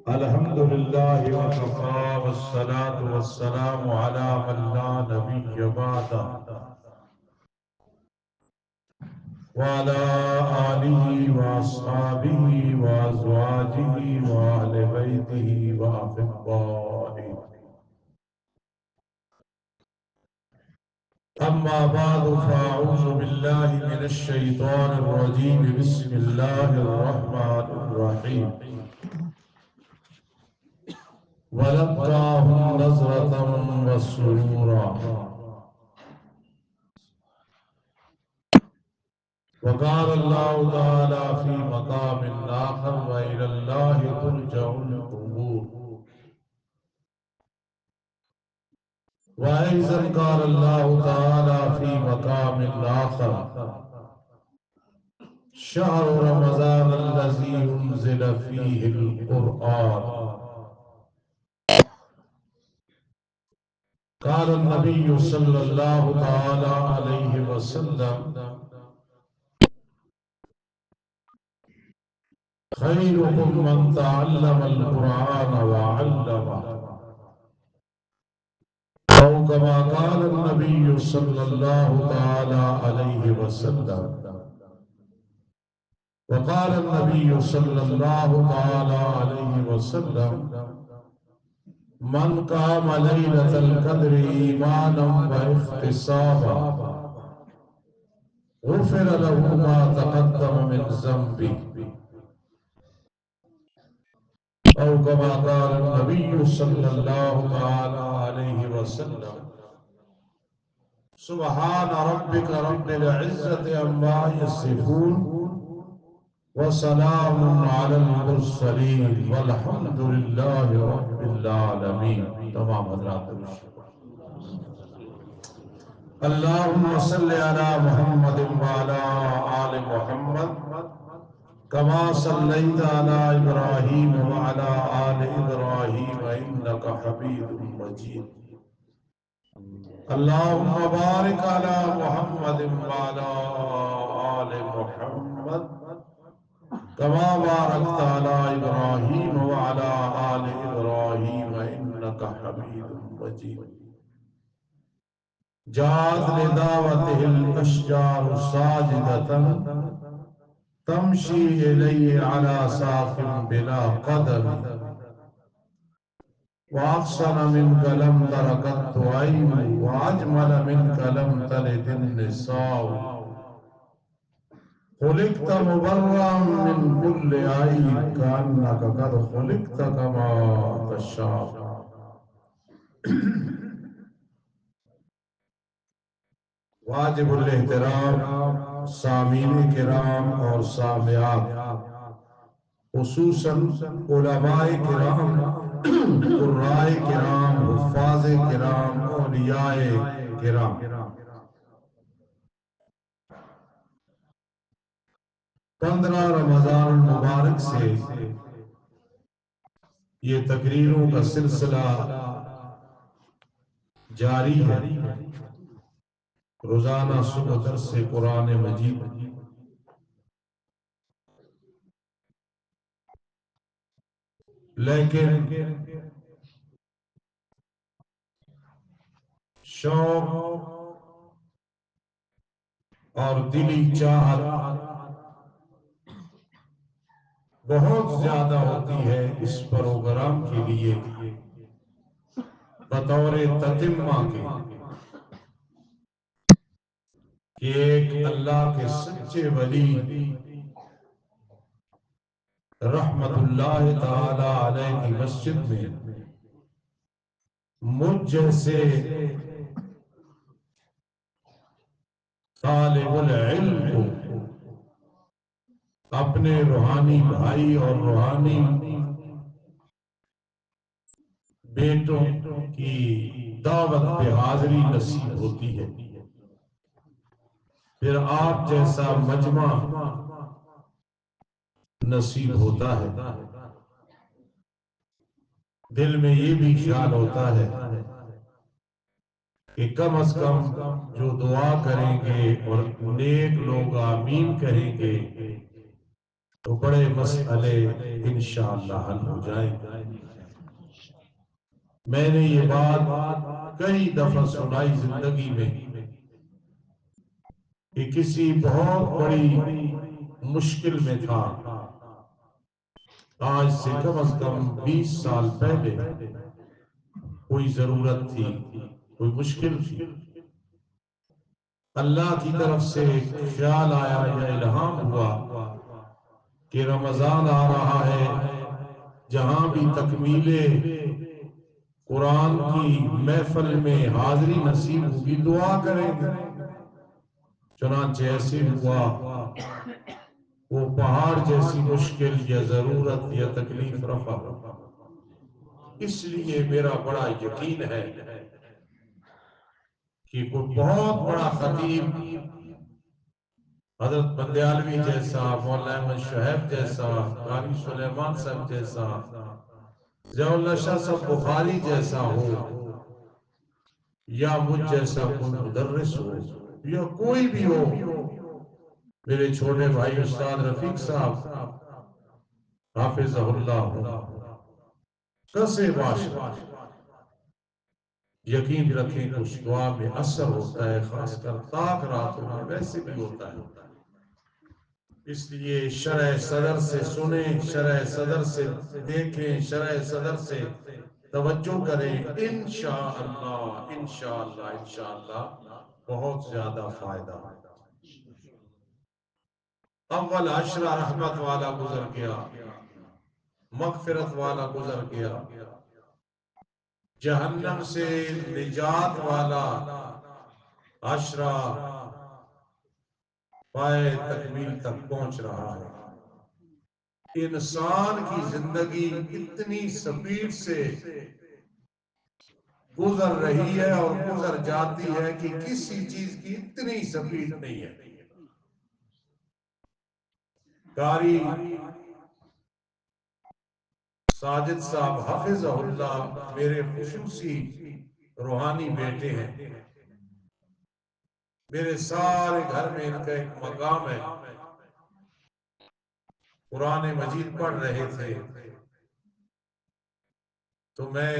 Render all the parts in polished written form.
الحمد لله وكفى والصلاة والسلام على من لا نبي بعده وعلى آله وأصحابه وأزواجه وأهل بيته وأحبائه. أما بعد فأعوذ بالله من الشيطان الرجيم. بسم الله الرحمن الرحيم. ولقاهم نظرة وسرورا. وقال الله تعالى في مقام آخر وإلى الله ترجع الأمور. وأيضا قال الله تعالى في مقام آخر شهر رمضان الذي أنزل فيه القرآن. قال النبي صلى الله تعالى عليه وسلم خيركم من تعلم القرآن وعلمه. أو كما قال النبي صلى الله تعالى عليه وسلم. وقال النبي صلى الله تعالى عليه وسلم من قام ليلة القدر إيمانا واحتسابا غفر له ما تقدم من ذنبه. أو كما قال النبي صلى الله تعالى عليه وسلم سبحان ربك رب العزة عما يصفون وسلام على المرسلين والحمد لله رب العالمين. تمام حضرات اللهم صل على محمد وعلى آل محمد كما صليت على إبراهيم وعلى آل إبراهيم إنك حميد مجيد. اللهم بارك على محمد وعلى آل محمد كما باركت على إبراهيم وعلى آل إبراهيم إنك حميد مجيد. جاءت لدعوته الأشجار ساجدة تمشي إليه على ساق بلا قدم وأحسن منك لم تركت عين وأجمل منك لم تلد النساء خلقت مبرأ من كل عيب كأنك قد خلقت كما تشاء. واجب الاحترام سامعین کرام اور سامعات، خصوصاً علماء کرام، قراء کرام، حفاظ کرام، اولیاء کرام، 15 رمضان المبارک سے یہ تقریروں کا سلسلہ جاری ہے. روزانہ صبح درس سے قرآن مجید، لیکن شوق اور دلی چاہت بہت زیادہ ہوتی ہے اس پروگرام کے لیے بطور تتمہ کے کہ ایک اللہ کے سچے ولی رحمت اللہ تعالی علیہ کی مسجد میں مجھ جیسے طالب العلم کو اپنے روحانی بھائی اور روحانی بیٹوں کی دعوت پہ حاضری نصیب ہوتی ہے. پھر آپ جیسا مجمع نصیب ہوتا ہے. دل میں یہ بھی خیال ہوتا ہے کہ کم از کم جو دعا کریں گے اور نیک لوگ آمین کہیں گے تو بڑے مسئلے انشاءاللہ حل ہو جائیں گے۔ میں نے یہ بات کئی دفعہ سنائی زندگی میں کہ کسی بہت بڑی مشکل میں تھا، آج سے کم از کم 20 سال پہلے کوئی ضرورت تھی، کوئی مشکل تھی، اللہ کی طرف سے خیال آیا یا الہام ہوا کہ رمضان آ رہا ہے، جہاں بھی تکمیل قرآن کی محفل میں حاضری نصیب ہوگی دعا کریں گے۔ چنانچہ ایسے ہوا، وہ پہاڑ جیسی مشکل یا ضرورت یا تکلیف رفع ہو۔ اس لیے میرا بڑا یقین ہے کہ کوئی بہت بڑا خطیب حضرت بندیالوی جیسا، مولانا احمد شہاب جیسا، قاری سلیمان صاحب جیسا، ضیاء اللہ شاہ صاحب بخاری جیسا ہو، یا مجھ جیسا کوئی مدرس ہو، یا کوئی بھی ہو، میرے چھوٹے بھائی استاد رفیق صاحب حافظہ اللہ ہو، کسے باشد یقین رکھیں کہ اس دعا میں اثر ہوتا ہے، خاص کر تاک راتوں میں ویسے بھی ہوتا ہے۔ اس لیے شرح صدر سے سنیں، شرح صدر سے دیکھیں، شرح صدر سے توجہ کریں، انشاءاللہ انشاءاللہ انشاءاللہ بہت زیادہ فائدہ۔ اول عشرہ رحمت والا گزر گیا، مغفرت والا گزر گیا، جہنم سے نجات والا عشرہ پائے تکمیل تک پہنچ رہا ہے۔ انسان کی زندگی اتنی سپیڈ سے گزر رہی ہے اور گزر جاتی ہے کہ کسی چیز کی اتنی سپیڈ نہیں ہے۔ قاری ساجد صاحب حافظہ اللہ میرے خصوصی روحانی بیٹے ہیں، میرے سارے گھر میں ان کا ایک مقام ہے۔ قرآن مجید پڑھ رہے تھے تو میں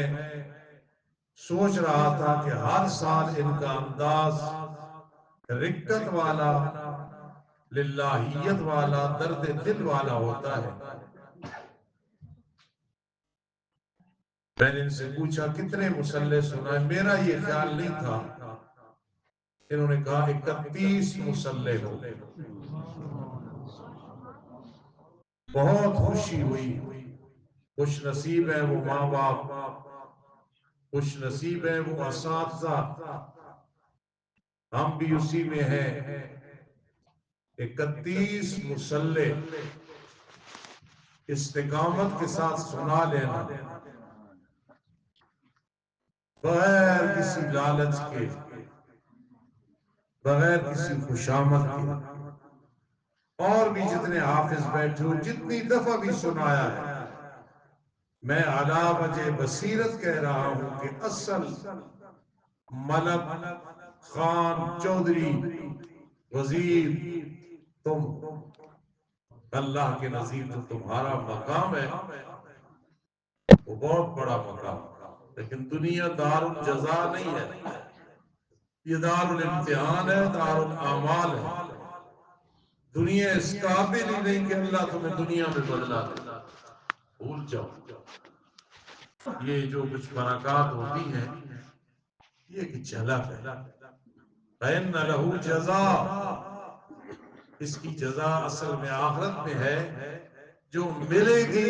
سوچ رہا تھا کہ ہر سال ان کا انداز رکت والا، للہیت والا، درد دل والا ہوتا ہے۔ میں نے ان سے پوچھا کتنے مصلے سنا ہے، میرا یہ خیال نہیں تھا، انہوں نے کہا 31 مصلے ہو۔ بہت خوشی ہوئی، خوش نصیب ہے وہ ماں باپ، خوش نصیب ہے وہ اساتذہ، ہم بھی اسی میں ہیں۔ 31 مصلے استقامت کے ساتھ سنا لینا، بغیر کسی لالچ کے، بغیر کسی خوشامد کے، اور بھی جتنے حافظ بیٹھے ہو جتنی دفعہ بھی سنایا ہے، میں علا وجہ بصیرت کہہ رہا ہوں کہ اصل ملک، خان، چودھری، وزیر، تم اللہ کے نزدیک جو تمہارا مقام ہے وہ بہت بڑا مقام، لیکن دنیا دار الجزا نہیں ہے، یہ دار الامتحان ہے، دار الاعمال ہے۔ دنیا اس قابل ہی نہیں کہ اللہ تمہیں دنیا میں بدلا دے، بھول جاؤ۔ یہ جو کچھ برکات ہوتی ہیں یہ ایک جھلک ہے، فَإِنَّ لَهُ جَزَاء، اس کی جزا اصل میں آخرت میں ہے، جو ملے گی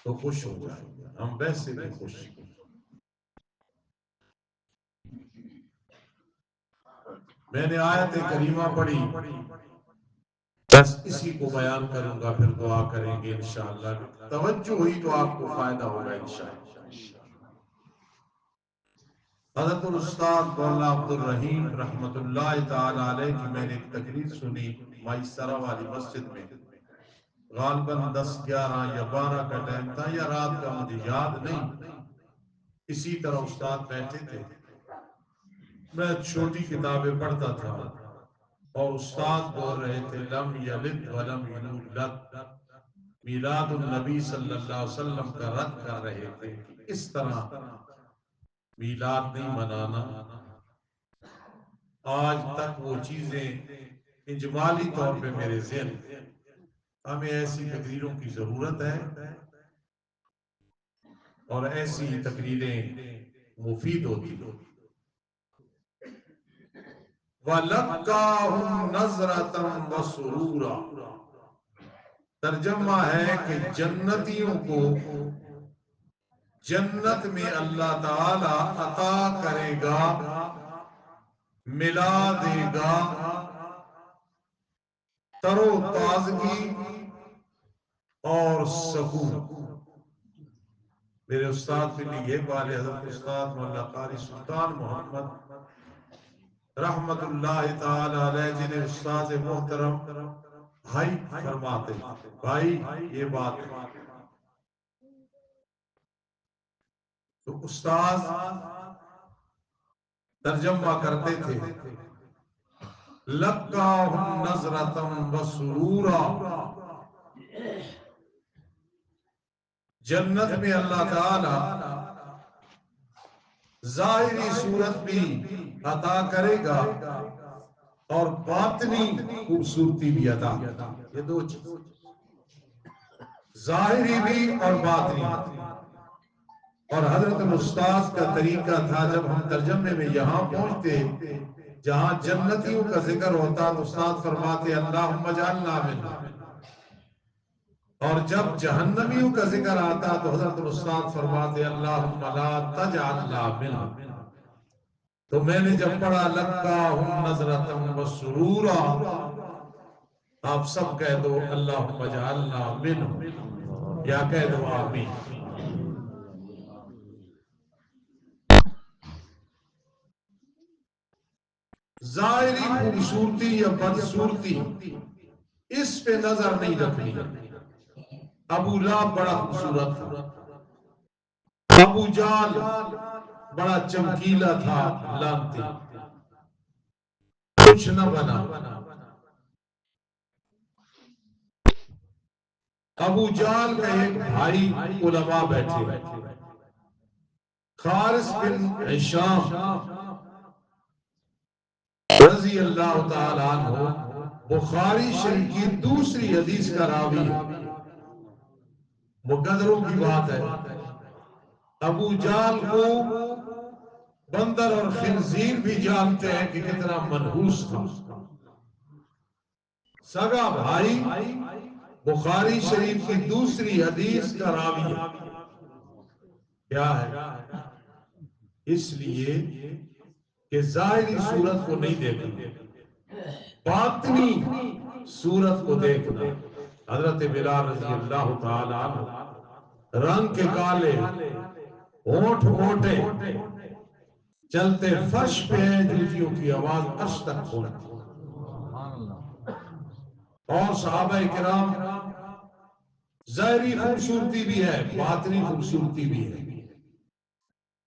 تو خوش ہو جائیں گے، ہم ویسے بھی خوش ہیں۔ میں نے آیت کریمہ پڑھی، بس اسی کو بیان کروں گا، پھر دعا کریں گے انشاءاللہ، توجہ ہوئی تو آپ کو فائدہ ہوگا انشاءاللہ۔ حضرت الاستاذ مولانا عبد الرحیم رحمت اللہ تعالی علیہ کی میں نے ایک تقریر سنی مائسرہ والی مسجد میں، غالباً 10، 11 یا 12 کا ٹائم تھا یا رات کا، مجھے یاد نہیں۔ اسی طرح استاد بیٹھے تھے، میں چھوٹی کتابیں پڑھتا تھا، اور استاد بول رہے تھے لم یلد ولم یولد، میلاد النبی صلی اللہ علیہ وسلم کا رد کر رہے تھے کہ اس طرح میلاد نہیں منانا۔ آج تک وہ چیزیں اجمالی طور پہ میرے ذہن، ہمیں ایسی تقریروں کی ضرورت ہے اور ایسی تقریریں مفید ہوتی ہیں۔ وَلَقَّاهُمْ نَظْرَةً وَسُرُورًا، ترجمہ ہے کہ جنتیوں کو جنت میں اللہ تعالی عطا کرے گا، ملا دے گا تر و تازگی اور سکون۔ میرے استاد بھی یہ والے حضرت استاد مولانا قاری سلطان محمد رحمت اللہ تعالی علیہ جنہیں استاد محترم بھائی فرماتے بھائی یہ بات ہے تو استاد ترجمہ کرتے تھے لقاہم نظرتم وسرورا، جنت میں اللہ تعالی ظاہری صورت بھی عطا کرے گا اور باطنی خوبصورتی بھی عطا کرے گا۔ یہ دو چیز، ظاہری بھی اور باطنی۔ اور حضرت الاستاذ کا طریقہ تھا جب ہم ترجمے میں یہاں پہنچتے جہاں جنتیوں کا ذکر ہوتا تو استاد فرماتے اللہم اجعلنا منہم، اور جب جہنمیوں کا ذکر آتا تو حضرت الاستاذ فرماتے اللہم لا تجعلنا منہم۔ تو میں نے جب پڑھا لقاہم نظرۃ وسرورا، آپ سب کہہ دو اللہم اجعلنا منہم، یا کہہ دو آمین۔ ظاہری خوبصورتی یا بدصورتی اس پہ نظر نہیں رکھنی۔ ابو لہب بڑا خوبصورت تھا، ابو جہل بڑا چمکیلا تھا، لانتی کچھ نہ بنا۔ ابو جہل کا ایک بھائی علماء بیٹھے، خارس بن ہشام رضی اللہ تعالی عنہ، بخاری شریف کی دوسری حدیث کا راوی ہے۔ مقدروں کی بات ہے، ابو جہل کو بندر اور خنزیر بھی جانتے ہیں کہ کتنا منحوس تھا۔ سگا بھائی بخاری شریف کی دوسری حدیث کا راوی ہے۔ کیا ہے؟ اس لیے کہ ظاہری صورت کو نہیں دیکھنا، باطنی صورت کو دیکھنا۔ حضرت بلال رضی اللہ تعالی عنہ رنگ کے کالے، ہونٹ موٹے، چلتے فرش پہ جوتیوں کی آواز عرش تک پہنچتی، اور صحابہ کرام ظاہری خوبصورتی بھی ہے، باطنی خوبصورتی بھی ہے۔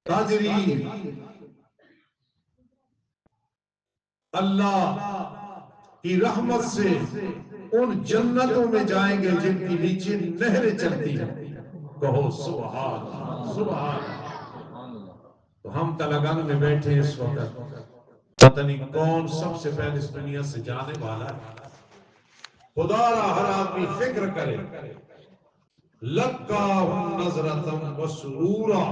تاجری اللہ کی رحمت سے ان جنتوں میں جائیں گے جن کی نیچے نہریں چلتی ہیں۔ کہو سبحان اللہ، سبحان اللہ۔ تو ہم تلنگانہ میں بیٹھے اس وقت، پتہ نہیں کون سب سے پہلے اس دنیا سے جانے والا ہے۔ خدا را ہر آدمی فکر کرے لقاہم نظرۃ وسرورا،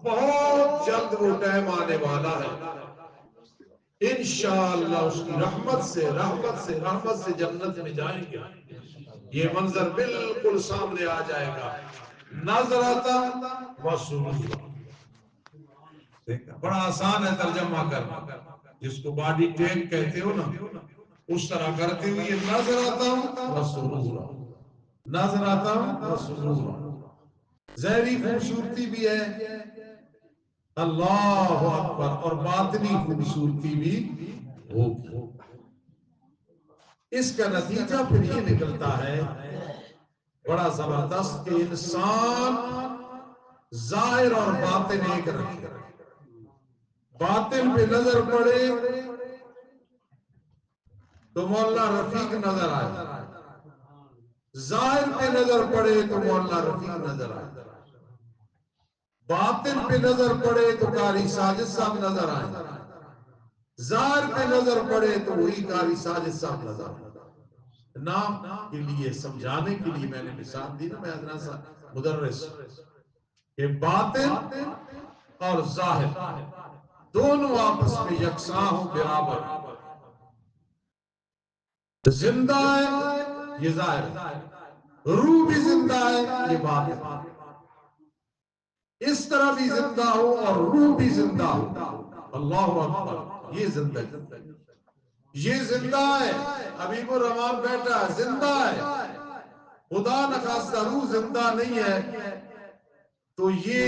بہت جلد وہ ٹائم آنے والا ہے انشاءاللہ اس کی رحمت سے جنت میں جائیں گے۔ یہ منظر بالکل سامنے آ جائے گا، نظرۃ وسرورا۔ بڑا آسان ہے ترجمہ کرنا، جس کو باڈی ٹیک کہتے ہو نا، اس طرح کرتے ہوئے یہ نظرۃ وسرورا، نظرۃ وسرورا۔ ظاہری خوبصورتی بھی ہے، اللہ اکبر، اور باطنی خوبصورتی بھی ہوگی۔ اس کا نتیجہ پھر یہ نکلتا ہے بڑا زبردست کہ انسان ظاہر اور باطن ایک رکھے، باطن پہ نظر پڑے تو مولا رفیق نظر آئے، ظاہر پہ نظر پڑے تو مولا رفیق نظر آئے، باطن پہ نظر پڑے تو قاری ساجد صاحب نظر آئے، ظاہر پہ نظر پڑے تو وہی قاری ساجد صاحب نظر آئے۔ نام کے لیے سمجھانے کے لیے میں نے مثال دی نا، میں ادنا سا مدرس، کہ باطن اور ظاہر دونوں آپس میں یکساں ہوں، برابر، زندہ ہے یہ ظاہر ہے، روح بھی زندہ ہے یہ باطن ہے، اس طرح بھی زندہ ہو اور روح بھی زندہ ہو، اللہ اکبر، یہ زندگی، یہ زندہ ہے، حبیب الرحمان بیٹا زندہ ہے، خدا نخواستہ روح زندہ نہیں ہے تو یہ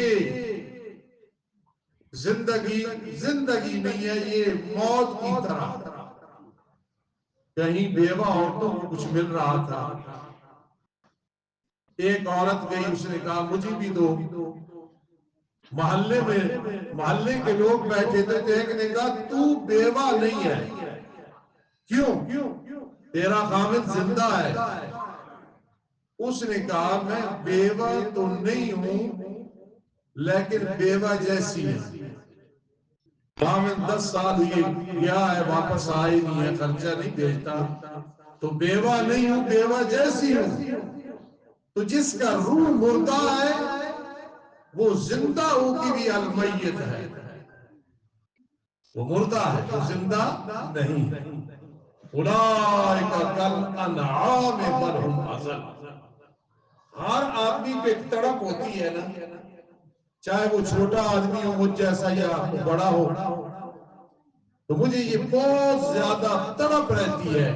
زندگی نہیں ہے، یہ موت کی طرح۔ کہیں بیوہ عورتوں کو کچھ مل رہا تھا، ایک عورت گئی، اس نے کہا مجھے بھی دو، محلے کے لوگ بیٹھے تھے، تو ایک نے کہا تو بیوہ نہیں ہے، کیوں؟ تیرا خامد زندہ ہے۔ اس نے کہا میں بیوہ تو نہیں ہوں لیکن بیوہ جیسی ہے، خامد 10 سال ہوئے گیا ہے، واپس آئے نہیں ہے، خرچہ نہیں بھیجتا، تو بیوہ نہیں ہوں، بیوہ جیسی ہوں۔ تو جس کا روح مردہ ہے وہ زندہ ہوگی بھی المیت ہے، وہ مردہ ہے، وہ زندہ نہیں۔ اولئک کالانعام بل ھم اضل۔ ہر آدمی پہ ایک تڑپ ہوتی ہے نا، چاہے وہ چھوٹا آدمی ہو مجھ جیسا یا بڑا ہو، تو مجھے یہ بہت زیادہ تڑپ رہتی ہے۔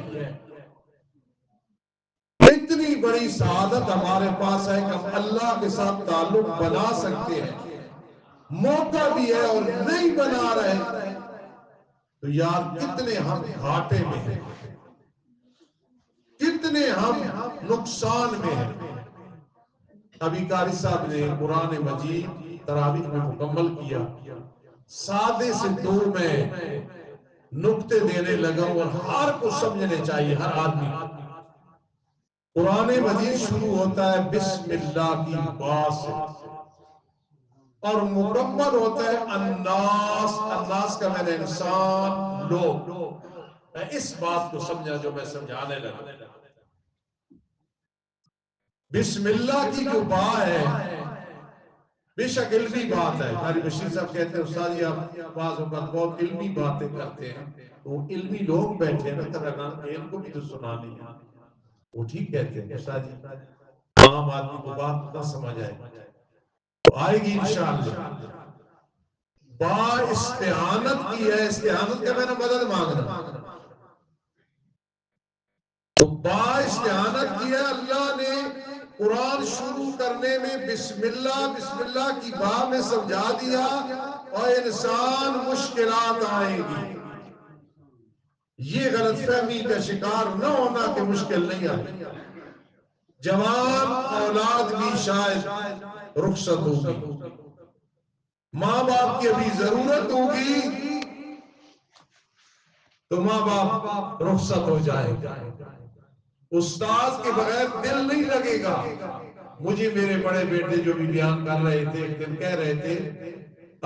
اتنی بڑی سعادت ہمارے پاس ہے کہ ہم اللہ کے ساتھ تعلق بنا سکتے ہیں، موقع بھی ہے اور نہیں بنا رہے، تو یار کتنے ہم گھاٹے میں ہیں، کتنے ہم نقصان میں ہیں۔ ابھی قاری صاحب نے قرآن مجید تراویح میں مکمل کیا، سادے سے دو میں نقطے دینے لگا اور ہر کو سمجھنے چاہیے، ہر آدمی۔ قرآن مجید شروع ہوتا ہے بسم اللہ کی با سے اور مکمل ہوتا ہے الناس کا میں نے انسان، لوگ۔ میں اس بات کو سمجھا جو میں سمجھانے لگا، بسم اللہ کی جو با ہے بے شک علمی بات ہے۔ قاری بشیر صاحب کہتے ہیں استاد جی آپ بعض اوقات بہت علمی باتیں کرتے ہیں، تو علمی لوگ بیٹھے ہیں نا، ان کو بھی تو سنانی ہے۔ وہ ٹھیک کہتے ہیں استاد جی، عام آدمی کو بات نہ سمجھ آئے تو آئے گی انشاءاللہ۔ با استعانت کی ہے، استعانت کا میں نے مدد مانگنا، تو با استعانت کی ہے۔ اللہ نے قرآن شروع کرنے میں بسم اللہ کی با میں سمجھا دیا، اور انسان مشکلات آئیں گی، یہ غلط فہمی کا شکار نہ ہونا کہ مشکل نہیں آئی۔ جوان اولاد بھی شاید رخصت ہوگی، ماں باپ کی ابھی ضرورت ہوگی تو ماں باپ رخصت ہو جائے گا، استاذ کے بغیر دل نہیں لگے گا۔ مجھے میرے بڑے بیٹے جو بھی بیان کر رہے تھے، ایک دن کہہ رہے تھے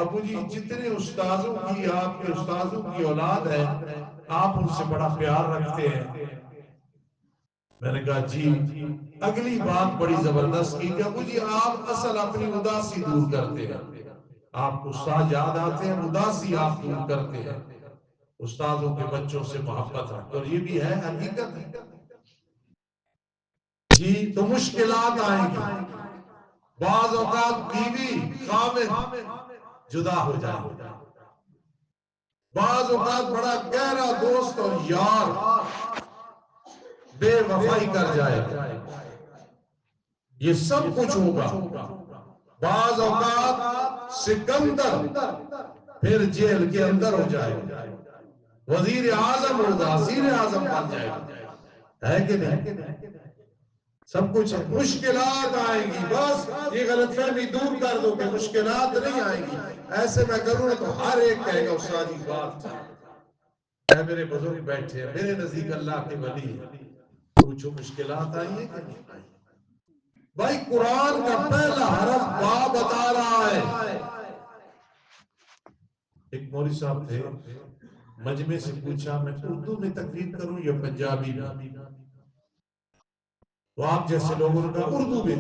ابو جی جتنے استاذوں کی آپ کے استاذوں کی اولاد ہے آپ ان سے بڑا پیار رکھتے ہیں۔ میں نے کہا جی، اگلی بات بڑی زبردست کی کہ ابو جی آپ اصل اپنی اداسی دور کرتے ہیں، آپ استاد یاد آتے ہیں، اداسی آپ دور کرتے ہیں، استاذوں کے بچوں سے محبت رکھتے، اور یہ بھی ہے حقیقت ہے جی۔ تو مشکلات آئیں گی، بعض اوقات بیوی خامد جدا ہو جائے، بعض اوقات بڑا گہرا دوست اور یار بے وفائی کر جائے، یہ سب کچھ ہوگا۔ بعض اوقات سکندر پھر جیل کے اندر ہو جائے، وزیر اعظم ہوگا، وزیر اعظم بن جائے گا، ہے کہ نہیں؟ سب کچھ ہے، مشکلات آئیں گی، بس یہ غلط فہمی دور کر دو کہ مشکلات نہیں آئیں گی۔ ایسے میں کروں تو ہر ایک کہے گا استاد جی بات اے میرے بزرگ بیٹھے ہیں، میرے نزدیک اللہ کے ولی ہیں، پوچھو مشکلات آئی ہیں کہ نہیں آئی؟ بھائی قرآن کا پہلا حرف با بتا رہا ہے۔ ایک مولوی صاحب تھے، مجمع سے پوچھا میں اردو میں تقریر کروں یا پنجابی میں؟ تو آپ جیسے لوگوں نے کہا اردو میں،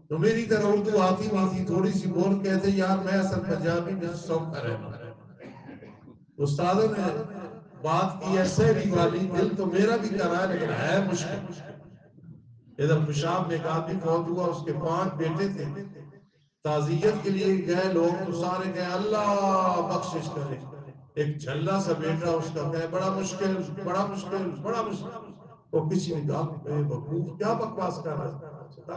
تو میری طرح اردو آتی نہیں تھی، تھوڑی سی بول کہتے یار میں اصل پنجابی میں سوکھا رہنا۔ استادوں نے بات کی ہے سہری والی، دل تو میرا بھی کر رہا ہے لیکن ہے مشکل۔ ادھر پشاب میں ایک آدمی فوت ہوا، اس کے 5 بیٹے تھے، تعزیت کے لیے گئے لوگ تو سارے کہے اللہ بخشش کرے، ایک جھلا سا بیٹا اس کا کہے بڑا مشکل بڑا مشکل بڑا مشکل۔ تو کسی نے کہا اے وقوف کیا بکواس کر رہا ہے،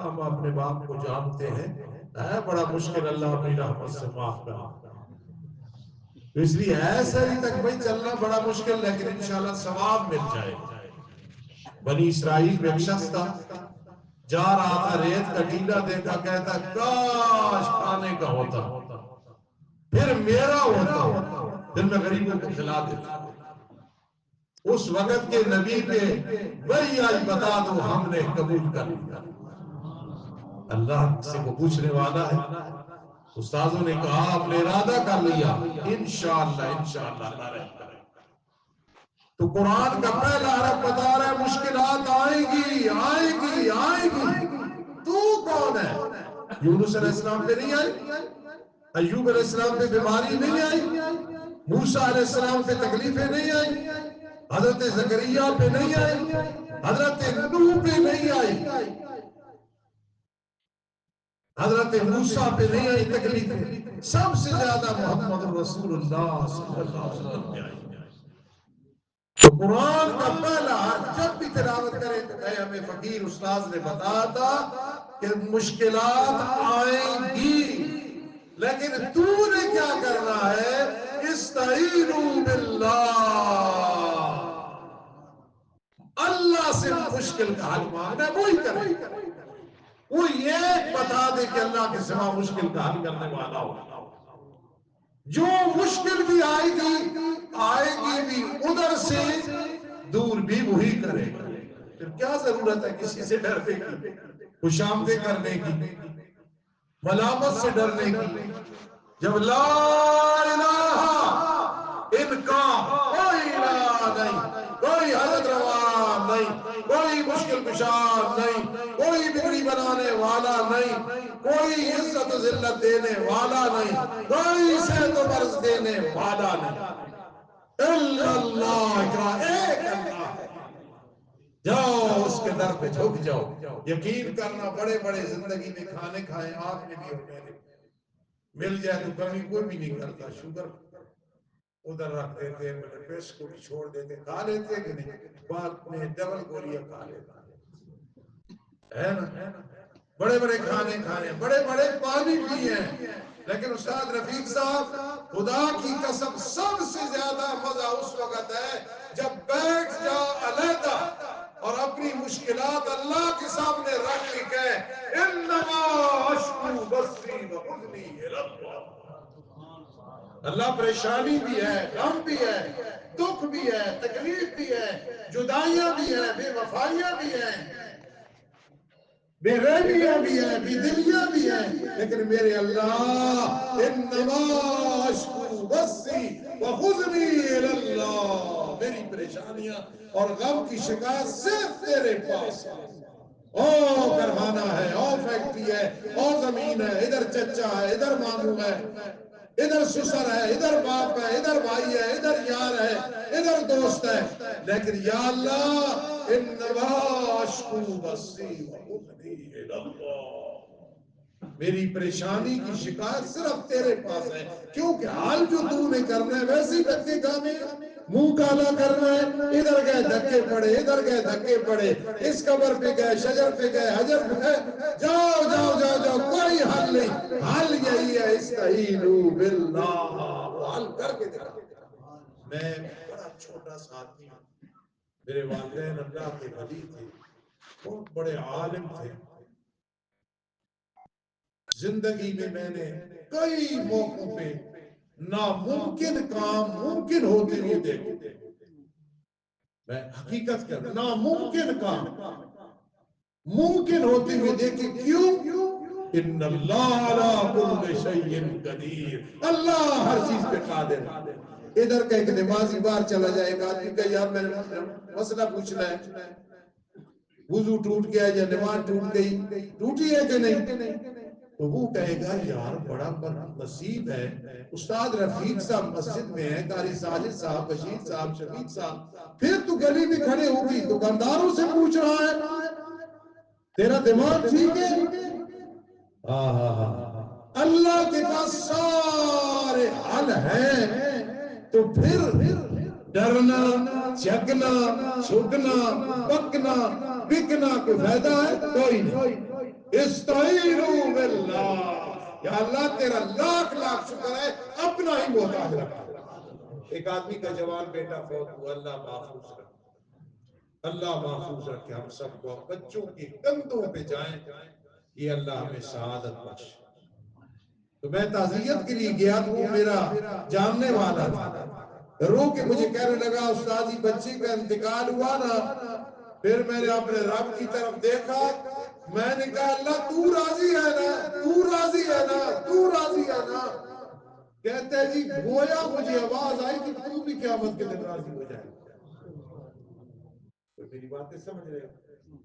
ہم اپنے باپ کو جانتے ہیں، ہے بڑا مشکل، اللہ اپنی رحمت سے معاف کرے۔ اس لیے ایسا ہی تک بھائی چلنا بڑا مشکل، لیکن انشاءاللہ ثواب مل جائے گا۔ بنی اسرائیل میں ایک شخص تھا، جا رہا تھا، ریت کا ٹیلا دیکھا، کہتا کاش کھانے کا ہوتا، پھر میرا ہوتا، پھر میں غریبوں کو کھلا دیتا۔ اس وقت کے نبی پہ وہی آج بتا دو ہم نے قبول کر لیا۔ اللہ سے کو پوچھنے والا ہے، استاذوں نے کہا آپ نے ارادہ کر لیا، انشاءاللہ انشاءاللہ اللہ رحم کرے۔ تو قرآن کا پہلا حرف بتا رہا ہے مشکلات آئیں گی آئیں گی آئیں گی۔ تو کون ہے؟ یونس علیہ السلام پہ نہیں آئی؟ ایوب علیہ السلام پہ بیماری نہیں آئی؟ موسیٰ علیہ السلام پہ تکلیفیں نہیں آئی؟ حضرت زکریا پہ نہیں آئی؟ حضرت نوح پہ نہیں آئی؟ حضرت موسیٰ پہ نہیں آئی تکلیفیں؟ سب سے زیادہ محمد رسول اللہ صلی اللہ علیہ وسلم پہ آئی۔ تو قرآن کا پہلا حرف جب بھی تلاوت کرے تو کہے ہمیں فقیر استاذ نے بتایا تھا کہ مشکلات آئیں گی، لیکن تو نے کیا کرنا ہے؟ استعینوا باللہ، اللہ سے مشکل کا حل مانگنا، وہی کرے۔ وہ یہ بتا دے کہ اللہ کے سوا مشکل کا حل کرنے والا ہو۔ جو مشکل بھی آئے گی بھی ادھر سے دور بھی وہی کرے گا۔ پھر کیا ضرورت ہے کسی سے ڈرنے کی، خوشامدیں کرنے کی، ملامت سے ڈرنے کی؟ جب لا الہ ان کا کوئی الہ نہیں، کوئی حضرت روا نہیں، کوئی مشکل کشا نہیں، کوئی بگڑی بنانے والا نہیں، کوئی عزت و ذلت دینے والا نہیں، کوئی صحت و مرض دینے والا نہیں، الا اللہ کا ایک اللہ ہے۔ جاؤ اس کے در پہ جھک جاؤ، یقین کرنا بڑے بڑے زندگی میں کھانے کھائے، آپ نے بھی اور میں نے، مل جائے تو کمی کوئی بھی نہیں کرتا، شوگر ادھر رکھ دیتے ہیں، پیس کو بھی چھوڑ دیتے، کھا لیتے کہ نہیں، بعد میں ڈبل گولیاں کھا لیتا ہے نا۔ بڑے بڑے کھانے کھائے، بڑے بڑے پانی پیے ہیں، لیکن استاد رفیق صاحب خدا کی قسم سب سے زیادہ مزہ اس وقت ہے جب بیٹھ جاؤ علیحدہ اور اپنی مشکلات اللہ کے سامنے رکھ کے کہے انما اشکو بثی وحزنی الی اللہ۔ اللہ پریشانی بھی ہے، غم بھی ہے، دکھ بھی ہے، تکلیف بھی ہے، جدائیاں بھی ہیں، بے وفائیاں بھی ہیں، بے رحمیاں بھی ہیں، بے دلیاں بھی ہیں، لیکن میرے اللہ انما اشکو بثی وحزنی الی اللہ، میری پریشانیاں اور غم کی شکایت صرف تیرے پاس ہے۔ او کارخانہ ہے، او فیکٹری ہے، او زمین ہے، ادھر چچا ہے، ادھر ماموں ہے، ادھر سسر ہے، ادھر باپ ہے، ادھر بھائی ہے، ادھر یار ہے، ادھر دوست ہے، لیکن یا اللہ انما اشکو بثی وحزنی الی اللہ، میری پریشانی کی شکایت صرف تیرے پاس ہے، کیونکہ حال جو تو نے کرنا ہے ویسے ہی دھکے کھانے ہیں، منہ کالا کرنا ہے، ادھر گئے دھکے پڑے، ادھر گئے دھکے پڑے، اس قبر پہ گئے، شجر پہ گئے، حجر پہ گئے، جاؤ جاؤ جاؤ جاؤ، کوئی حل نہیں، حل یہی ہے استعینوا باللہ، وہ حل کر کے دکھا۔ میں بڑا چھوٹا سا آدمی ہوں، میرے والدین اللہ کے ولی تھے، بہت بڑے عالم تھے، زندگی میں نے کئی موقعوں پہ ناممکن کام ممکن ہوتے ہوئے دیکھے، میں حقیقت کر ناممکن کا ممکن ہوتے ہوئے دیکھیں کیوں؟ ان اللہ علی کل شیء قدیر، اللہ ہر چیز پہ قادر ہے۔ ادھر کا ایک نمازی باہر چلا جائے گا، آدمی کہ یار میں نے مسئلہ پوچھنا ہے، وضو ٹوٹ گیا یا نماز ٹوٹ گئی، ٹوٹی ہے کہ نہیں، تو وہ کہے گا یار بڑا نصیب ہے، استاد رفیق صاحب مسجد میں ہے، قاری ساجد صاحب، بشیر صاحب، شفیق صاحب، پھر تو گلی میں کھڑے ہوگی دکانداروں سے پوچھ رہا ہے تیرا دماغ ٹھیک ہے؟ اللہ کے پاس سارے حل ہیں، تو پھر ڈرنا، جگنا، چھکنا، پکنا، بکنا کوئی فائدہ ہے؟ کوئی نہیں۔ استعینوا باللہ، یا اللہ تیرا لاکھ لاکھ شکر ہے، اپنا ہی محتاج رکھا۔ ایک آدمی کا جوان بیٹا فوت ہوا، اللہ محفوظ رکھا، اللہ محفوظ رکھے ہم سب کو، بچوں کی کندھوں پہ جائیں، یہ اللہ ہمیں سعادت بخش۔ تو میں تعزیت کے لیے گیا تو وہ میرا جاننے والا تھا، رو کے مجھے کہنے لگا استاد جی بچے کا انتقال ہوا نا، پھر میں نے اپنے رب کی طرف دیکھا، میں نے کہا اللہ تو راضی ہے نا، تو راضی ہے نا، تو راضی ہے نا۔ کہتے ہیں جی گویا مجھے آواز آئی کہ تو بھی قیامت کے دن راضی ہو جائے۔ تو میری باتیں سمجھ رہے ہو؟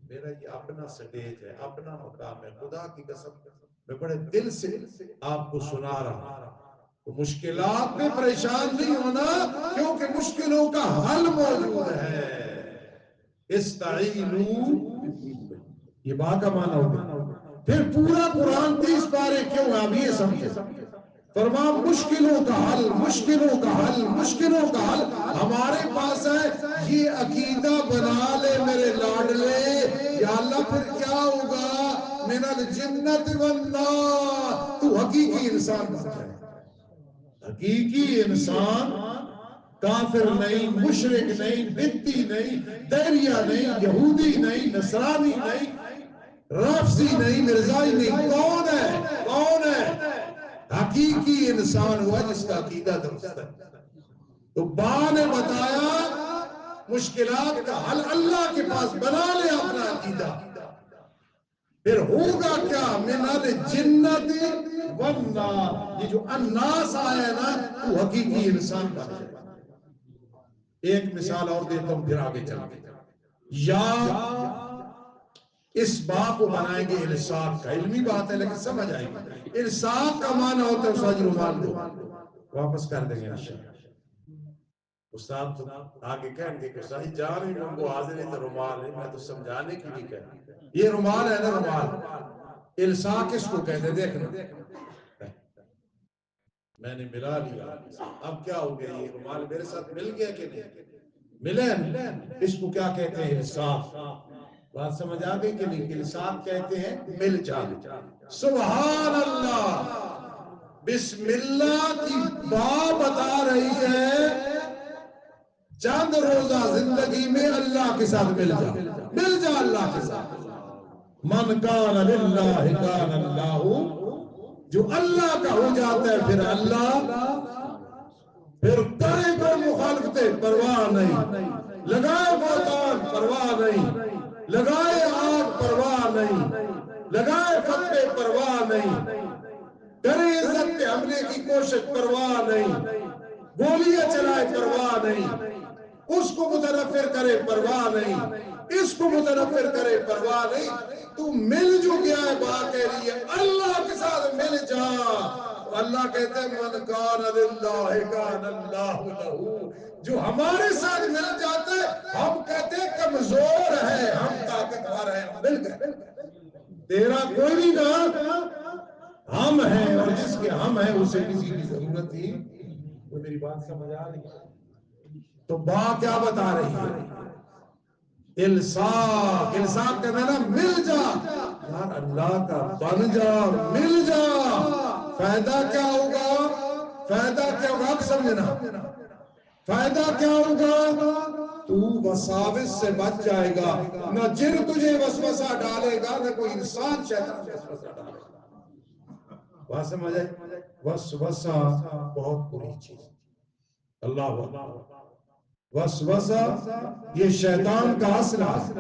میرا یہ اپنا سٹیج ہے، اپنا مقام ہے، خدا کی قسم میں بڑے دل سے آپ کو سنا رہا ہوں۔ مشکلات میں پریشان نہیں ہونا، کیونکہ مشکلوں کا حل موجود ہے۔ استعینوا، یہ با کا معنی ہوگا۔ پھر پورا قرآن 30 پارے کیوں ہے؟ اب یہ سمجھے، فرما مشکلوں کا حل، مشکلوں کا حل، مشکلوں کا حل ہمارے پاس ہے۔ یہ عقیدہ بنا لے میرے لاڈلے، یا اللہ پھر کیا ہوگا؟ من الجنت والنار، تو حقیقی انسان بن جائے، حقیقی انسان، کافر نہیں، مشرک نہیں، بدتی نہیں، دیریہ نہیں، یہودی نہیں، نصرانی نہیں، رافضی نہیں، مرزائی نہیں، کون ہے؟ کون ہے؟ حقیقی انسان ہوا جس کا عقیدہ درست ہے۔ تو با نے بتایا مشکلات کا حل اللہ کے پاس، بنا لے اپنا عقیدہ، پھر ہوگا کیا؟ من الجنت والنار، یہ جو الناس آیا ہے نا، تو حقیقی انسان بن جائے۔ ایک مثال اور دیتا ہوں پھر آگے چلتے ہیں۔ یا اس بات کو بنائیں گے الساق کا، علمی بات ہے لیکن سمجھ آئے گی۔ الساق کا معنی ہوتا ہے استاد رومال دو، واپس کر دیں گے انشاءاللہ۔ استاد آگے کہیں گے کہ استاد جان ہی منگو حاضر ہے تو رومال ہے، میں تو سمجھانے کی بھی کہہ، یہ رومال ہے نا، رومال۔ الساق اس کو کہتے دیکھنا، میں نے ملا لیا، اب کیا ہو گیا؟ یہ رومال میرے ساتھ مل گیا کہ نہیں؟ ملے، اس کو کیا کہتے ہیں؟ الساق۔ بات سمجھ آ گئی کہ نہیں؟ الساق کہتے ہیں مل جانا۔ سبحان اللہ، بسم اللہ کی با بتا رہی ہے چند روزہ زندگی میں اللہ کے ساتھ مل جا، مل جا اللہ کے ساتھ۔ من کان للہ کان اللہ، جو اللہ کا ہو جاتا ہے پھر اللہ، پھر کرے کو مخالفتیں پرواہ نہیں، لگائے بہتان پرواہ نہیں، لگائے آگ پرواہ نہیں، لگائے فتوے پرواہ نہیں، کرے عزت پہ حملے کی کوشش پرواہ نہیں، گولیاں چلائے پرواہ نہیں، اس کو متنفر کرے پرواہ نہیں، اس کو متنفر کرے پرواہ نہیں، تو مل جو گیا ہے با کہہ رہی ہے اللہ کے ساتھ مل جا۔ تو اللہ کہتے ہیں من کان للہ کان اللہ لہو، جو ہمارے ساتھ مل جاتا ہے ہم کہتے ہیں کمزور ہے، ہم طاقتور ہیں، ہم مل گئے، تیرا کوئی نہیں نا، ہم ہیں، اور جس کے ہم ہیں اسے کسی کی ضرورت ہی۔ تو میری بات سمجھ آ رہی ہے؟ تو با کیا بتا رہی ہے؟ الساق، الساق کا معنی مل جا، یار اللہ کا بن جا، مل جا۔ فائدہ کیا ہوگا؟ فائدہ کیا ہوگا؟ اب سمجھنا فائدہ کیا ہوگا؟ تو وساوس سے بچ جائے گا، نہ جن تجھے وسوسہ ڈالے گا، نہ کوئی انسان شیطان وسوسہ ڈالے گا۔ بات سمجھ آئی؟ وسوسہ بہت بری چیز، اللہ وسوسہ یہ شیطان کا اسلحہ ہے،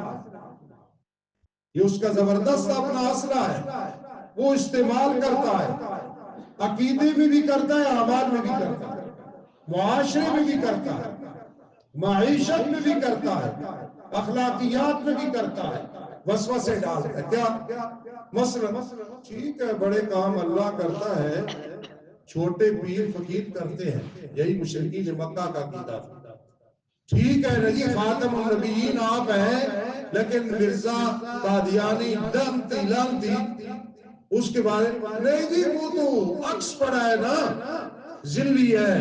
یہ اس کا زبردست اپنا اسلحہ ہے، وہ استعمال کرتا ہے، عقیدے میں بھی کرتا ہے، اعمال میں بھی کرتا ہے، معاشرے میں بھی کرتا ہے، معیشت میں بھی کرتا ہے، اخلاقیات میں بھی کرتا ہے، وسوسے ڈالتا ہے۔ کیا مثلا ٹھیک ہے بڑے کام اللہ کرتا ہے، چھوٹے پیر فقیر کرتے ہیں، یہی مشرکین مکہ کا عقیدہ تھا۔ ٹھیک ہے نجی خاتم النبیین آپ ہیں، لیکن مرزا قادیانی لانتی اس کے بارے نہیں جی وہ تو عکس پڑا ہے نا، ذلی ہے،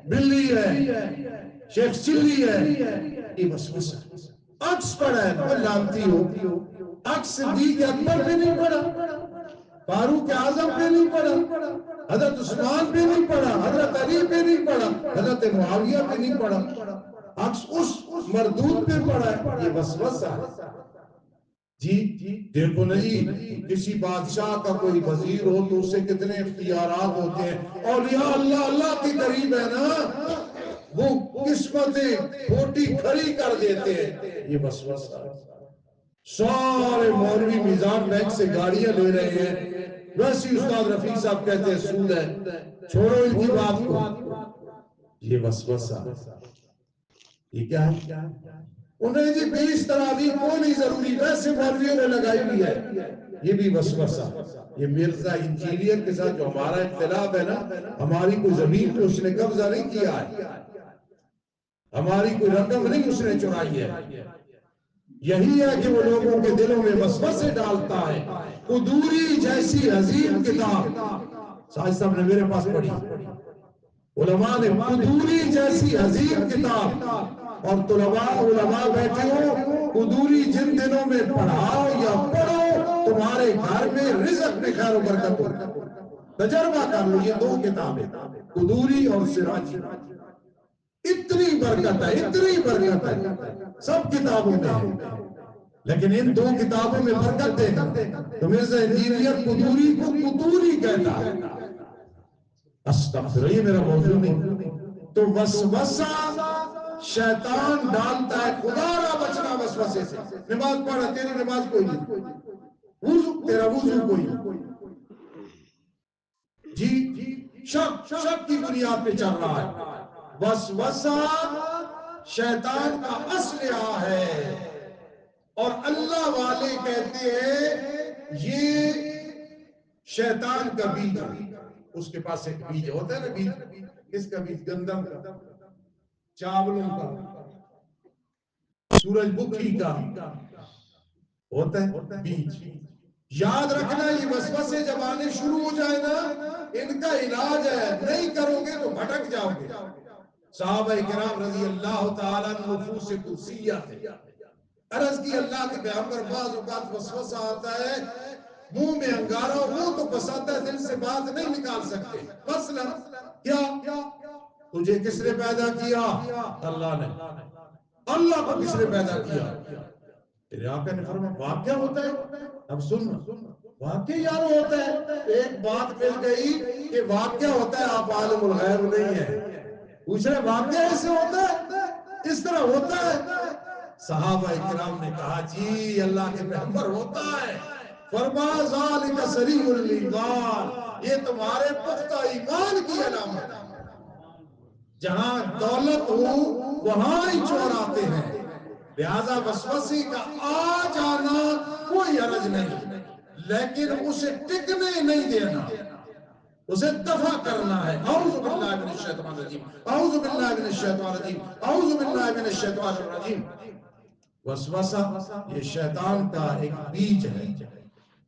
بلی ہے، شیخ چلی ہے، یہ وسوسہ عکس پڑا ہے نا، لانتی ہو عکس صدیق اکبر پہ نہیں پڑا، فاروق اعظم پہ نہیں پڑا، حضرت عثمان پہ نہیں پڑا، حضرت علی پہ نہیں پڑا، حضرت معاویہ پہ نہیں پڑا، عکس اس مردود پہ پڑا ہے، یہ وسوسہ ہے۔ جی دیکھو نا جی، کسی بادشاہ کا کوئی وزیر ہو تو اسے کتنے اختیارات ہوتے ہیں، اولیاء اللہ اللہ کے قریب ہے نا، وہ قسمتیں پھوٹی کھڑی کر دیتے ہیں، یہ وسوسہ ہے۔ سارے مولوی میزان بینک سے گاڑیاں لے رہے ہیں، ویسی استاد رفیق صاحب کہتے ہیں سود ہے، چھوڑو ان کی بات کو، یہ وسوسہ، یہ کیا ہے؟ انہیں جی 20 تراویح کوئی نہیں ضروری، ویسے مولویوں نے لگائی ہوئی ہے، یہ بھی وسوسہ۔ یہ مرزا انجینئر کے ساتھ جو ہمارا اختلاف ہے نا، ہماری کوئی زمین پہ اس نے قبضہ نہیں کیا ہے، ہماری کوئی رقم نہیں اس نے چرائی ہے، یہی ہے کہ وہ لوگوں کے دلوں میں وسوسے ڈالتا ہے۔ قدوری جیسی عظیم کتاب ساجد صاحب نے میرے پاس پڑھی، علماء نے قدوری جیسی عظیم کتاب، اور علماء بیٹھے ہو، قدوری جن دنوں میں پڑھاؤ یا پڑھو تمہارے گھر میں رزق میں خیر و برکت ہو، تجربہ کر لو، یہ 2 کتابیں قدوری اور سراجی، اتنی برکت ہے، اتنی برکت ہے، سب کتابوں میں ہے، لیکن ان 2 کتابوں میں برکت دیکھا تو مرزا انجینئر قدوری کو قدوری کہتا ہے، استغفر، یہ میرا موضوع نہیں۔ تو وسوسہ شیطان ڈالتا ہے، خدا را بچنا وسوسے سے۔ نماز پڑھا، تیری نماز کوئی نہیں، وضو تیرا وضو کوئی نہیں، جی شک کی بنیاد پہ چل رہا ہے۔ وسوسہ شیطان کا اسلحہ ہے، اور اللہ والے کہتے ہیں یہ شیطان کا بیج ہے۔ اس کے پاس ایک بیج ہوتا ہے نا، بیج کس کا بیج؟ گندم کا، چاولوں کا، سورج مکھی کا ہوتا ہے بیج۔ یاد رکھنا یہ وسوسے جب آنے شروع ہو جائے نا، ان کا علاج ہے، نہیں کرو گے تو بھٹک جاؤ گے۔ صحابہ کرام رضی اللہ تعالیٰ نفوس قدسیہ تھے، عرض کی اللہ کے پیغمبر بعض اوقات وسوسہ آتا ہے، منہ میں انگارہ، وہ تو پسند ہے، دل سے بات نہیں نکال سکتے۔ مثلا کیا تجھے کس نے پیدا کیا؟ اللہ نے۔ اللہ کو کس نے پیدا کیا؟ تیرے آقا نے فرمایا واقعہ ہوتا ہے، اب سن واقعہ یار ہوتا ہے، ایک بات مل گئی کہ واقعہ ہوتا ہے، آپ عالم الغیب نہیں ہیں، پوچھ رہے واقعہ ایسے ہوتا ہے، اس طرح ہوتا ہے؟ صحابہ اکرام نے کہا جی اللہ کے پیغمبر ہوتا ہے۔ فرمایا ذالک سریع الایمان، یہ تمہارے پختہ ایمان کی علامت ہے، جہاں دولت ہو وہاں ہی چور آتے ہیں، لہذا وسوسے کا آ جانا کوئی حرج نہیں، لیکن اسے ٹکنے نہیں دینا، اسے دفع کرنا ہے۔ اعوذ باللہ من الشیطان الرجیم، اعوذ باللہ من الشیطان الرجیم، اعوذ باللہ من الشیطان الرجیم۔ وسوسہ یہ شیطان کا ایک بیج ہے۔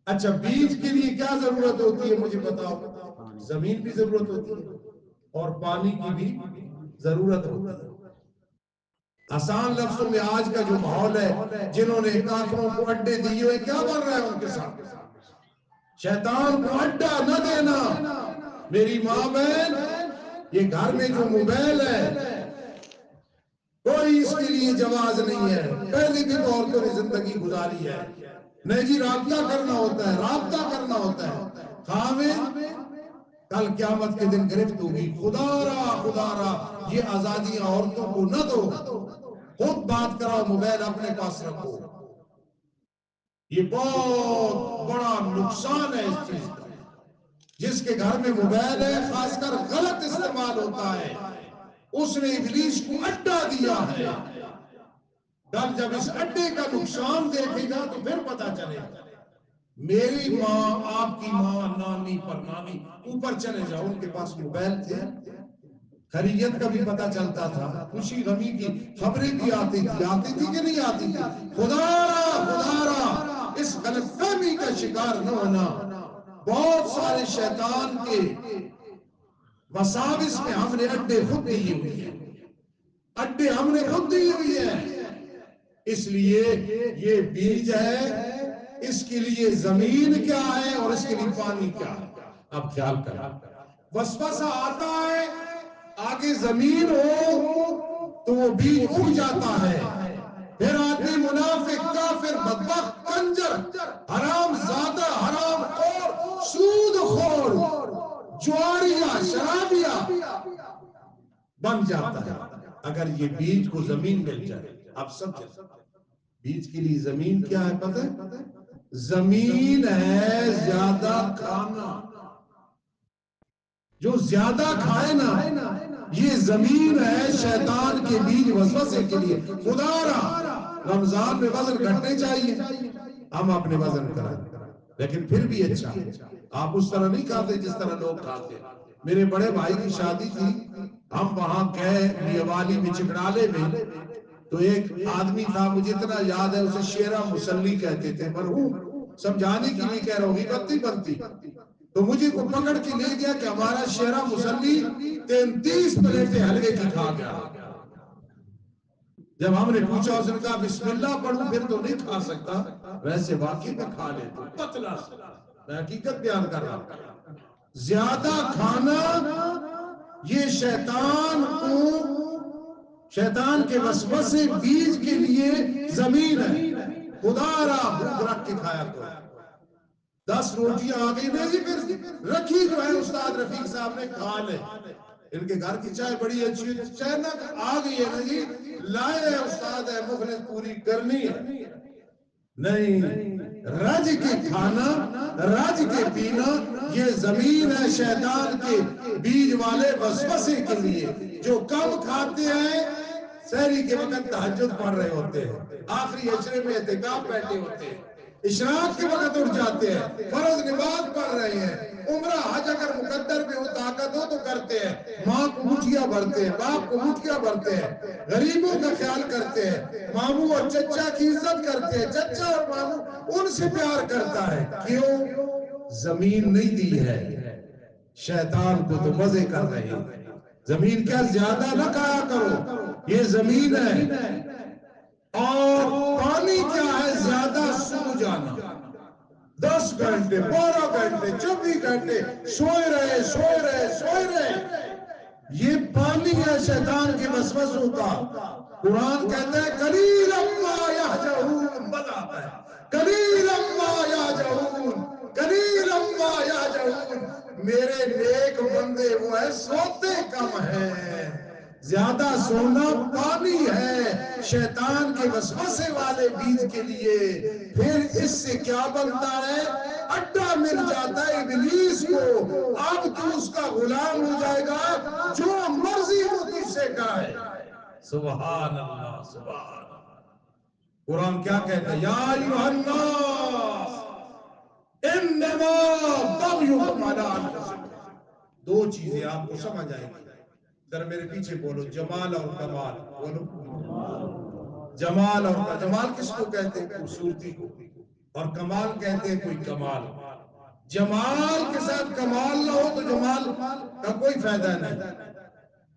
اچھا بیج کے لیے کیا ضرورت ہوتی ہے مجھے بتاؤ؟ زمین بھی ضرورت ہوتی ہے اور پانی کی بھی ضرورت ہوتی ہے۔ آسان لفظوں میں آج کا جو ماحول ہے، جنہوں نے کافروں کو اڈے دیے ہوئے، کیا بن رہا ہے ان کے ساتھ؟ شیطان کو اڈا نہ دینا۔ میری ماں بہن، یہ گھر میں جو موبائل ہے کوئی اس کے لیے جواز نہیں ہے، پہلے بھی تو عورتوں نے زندگی گزاری ہے، نہیں جی رابطہ کرنا ہوتا ہے، رابطہ کرنا ہوتا ہے۔ خاوند کل قیامت کے دن گرفت ہوگی. خدا را یہ آزادیاں عورتوں کو نہ دو. خود بات کراؤ، موبائل اپنے پاس رکھو. یہ بہت بڑا نقصان ہے اس چیز کا. جس کے گھر میں موبائل ہے خاص کر غلط استعمال ہوتا ہے، اس نے ابلیس کو اڈا دیا ہے. کل جب اس اڈے کا نقصان دیکھے گا تو پھر پتا چلے گا. میری ماں، آپ کی ماں، نانی پر نانی اوپر چلے جاؤ، ان کے پاس موبائل تھے. خیریت کا بھی پتا چلتا تھا، خوشی غمی کی خبریں بھی آتی تھی کہ نہیں آتی تھی. خدا را اس غلط فہمی کا شکار نہ ہونا. بہت سارے شیطان کے وساوس میں ہم نے اڈے خود دیے ہوئی ہیں. اڈے ہم نے خود دی ہوئی ہے. اس لیے یہ بیج ہے، اس کے لیے زمین کیا ہے اور اس کے لیے پانی کیا ہے. اب خیال کریں، وسوسہ آتا ہے، آگے زمین ہو تو وہ بیج اگ جاتا ہے. پھر آدمی منافق، کافر، بدبخت، کنجر، حرام زادہ، حرام خور، سود خور، جواریا، شرابیا بن جاتا ہے اگر یہ بیج کو زمین مل جائے. آپ سب بیج کے لیے زمین کیا ہے پتہ ہے؟ زمین ہے زیادہ کھانا. جو زیادہ کھائے نا، یہ زمین ہے شیطان کے بیج وسوسے کے لیے. خدا را رمضان میں وزن گھٹنے چاہیے، ہم اپنے وزن کریں، لیکن پھر بھی اچھا. آپ اس طرح نہیں کھاتے جس طرح لوگ کھاتے. میرے بڑے بھائی کی شادی تھی، ہم وہاں گئے میوالی میں، چکڑالے میں. تو ایک آدمی تھا، مجھے اتنا یاد ہے، اسے شیرہ مسلی کہتے تھے. مرحوم، سمجھانے کی بھی کہہ رہا ہوں، غیبت نہیں بنتی. تو مجھے کو پکڑ کے لے گیا کہ ہمارا شیرہ مسلی 33 پلیٹیں حلوے کی کھا گیا. جب ہم نے پوچھا، اس نے کہا بسم اللہ پڑھوں پھر تو نہیں کھا سکتا، ویسے واقعی میں کھا لیتا. پتلا میں حقیقت بیان کر رہا ہوں. زیادہ کھانا یہ شیطان کے وسوسے بیج کے لیے زمین ہے. خدا را بھوک رکھ کے کھایا کرو. 10 روٹیاں آ گئی نہیں، پھر رکھی جو ہے استاد رفیق صاحب نے کھا لے. ان کے گھر کی چائے بڑی اچھی ہے، چائے نہ آ گئی ہے نا جی، لائے استاد ہے، مخلص پوری کرنی ہے. نہیں، رج کے کھانا، رج کے پینا، یہ زمین ہے شیطان کے بیج والے وسوسے کے لیے. جو کم کھاتے ہیں، سحری کے وقت تہجد پڑھ رہے ہوتے ہیں، آخری عشرے میں اعتکاف بیٹھے ہوتے ہیں، اشراق کے وقت اٹھ جاتے ہیں، فرض نماز پڑھ رہے ہیں، عمرہ حج اگر مقدر میں ہو طاقت ہو تو کرتے ہیں، ماں کو مٹھیاں بھرتے ہیں، باپ کو مٹھیاں بھرتے ہیں، غریبوں کا خیال کرتے ہیں، ماموں اور چچا کی عزت کرتے ہیں. چچا اور ماموں ان سے پیار کرتا ہے. کیوں؟ زمین نہیں دی ہے. شیطان کو تو مزے کر رہے ہیں. زمین کیا زیادہ نہ کھایا کرو، یہ زمین ہے. اور پانی کیا ہے؟ زیادہ سو جانا. 10 گھنٹے، 12 گھنٹے، 24 گھنٹے سوئے رہے. یہ پانی ہے شیطان کے وسوسوں کا. قرآن کہتا ہے قلیلا ما یہجعون، مزہ آتا ہے، قلیلا ما یہجعون، قلیلا ما یہجعون. میرے نیک بندے وہ ہے سوتے کم ہیں. زیادہ سونا پانی ہے شیطان کے وسوسے والے بیج کے لیے. پھر اس سے کیا بنتا ہے؟ اڈا مل جاتا ہے ابلیس کو. اب تو اس کا غلام ہو جائے گا، جو مرضی وہ تجھ سے کہے. سبحان اللہ، سبحان اللہ. قرآن کیا کہتا ہے؟ یا ایھا الناس انما بغیکم علی انفسکم. 2 چیزیں آپ کو سمجھ آئیں گی. ذرا میرے پیچھے بولو، جمال اور کمال. بولو، جمال اور کمال. جمال کس کو کہتے ہیں؟ خوبصورتی کو. اور کمال کہتے ہیں کوئی کمال. جمال کے ساتھ کمال نہ ہو تو جمال کا کوئی فائدہ نہیں.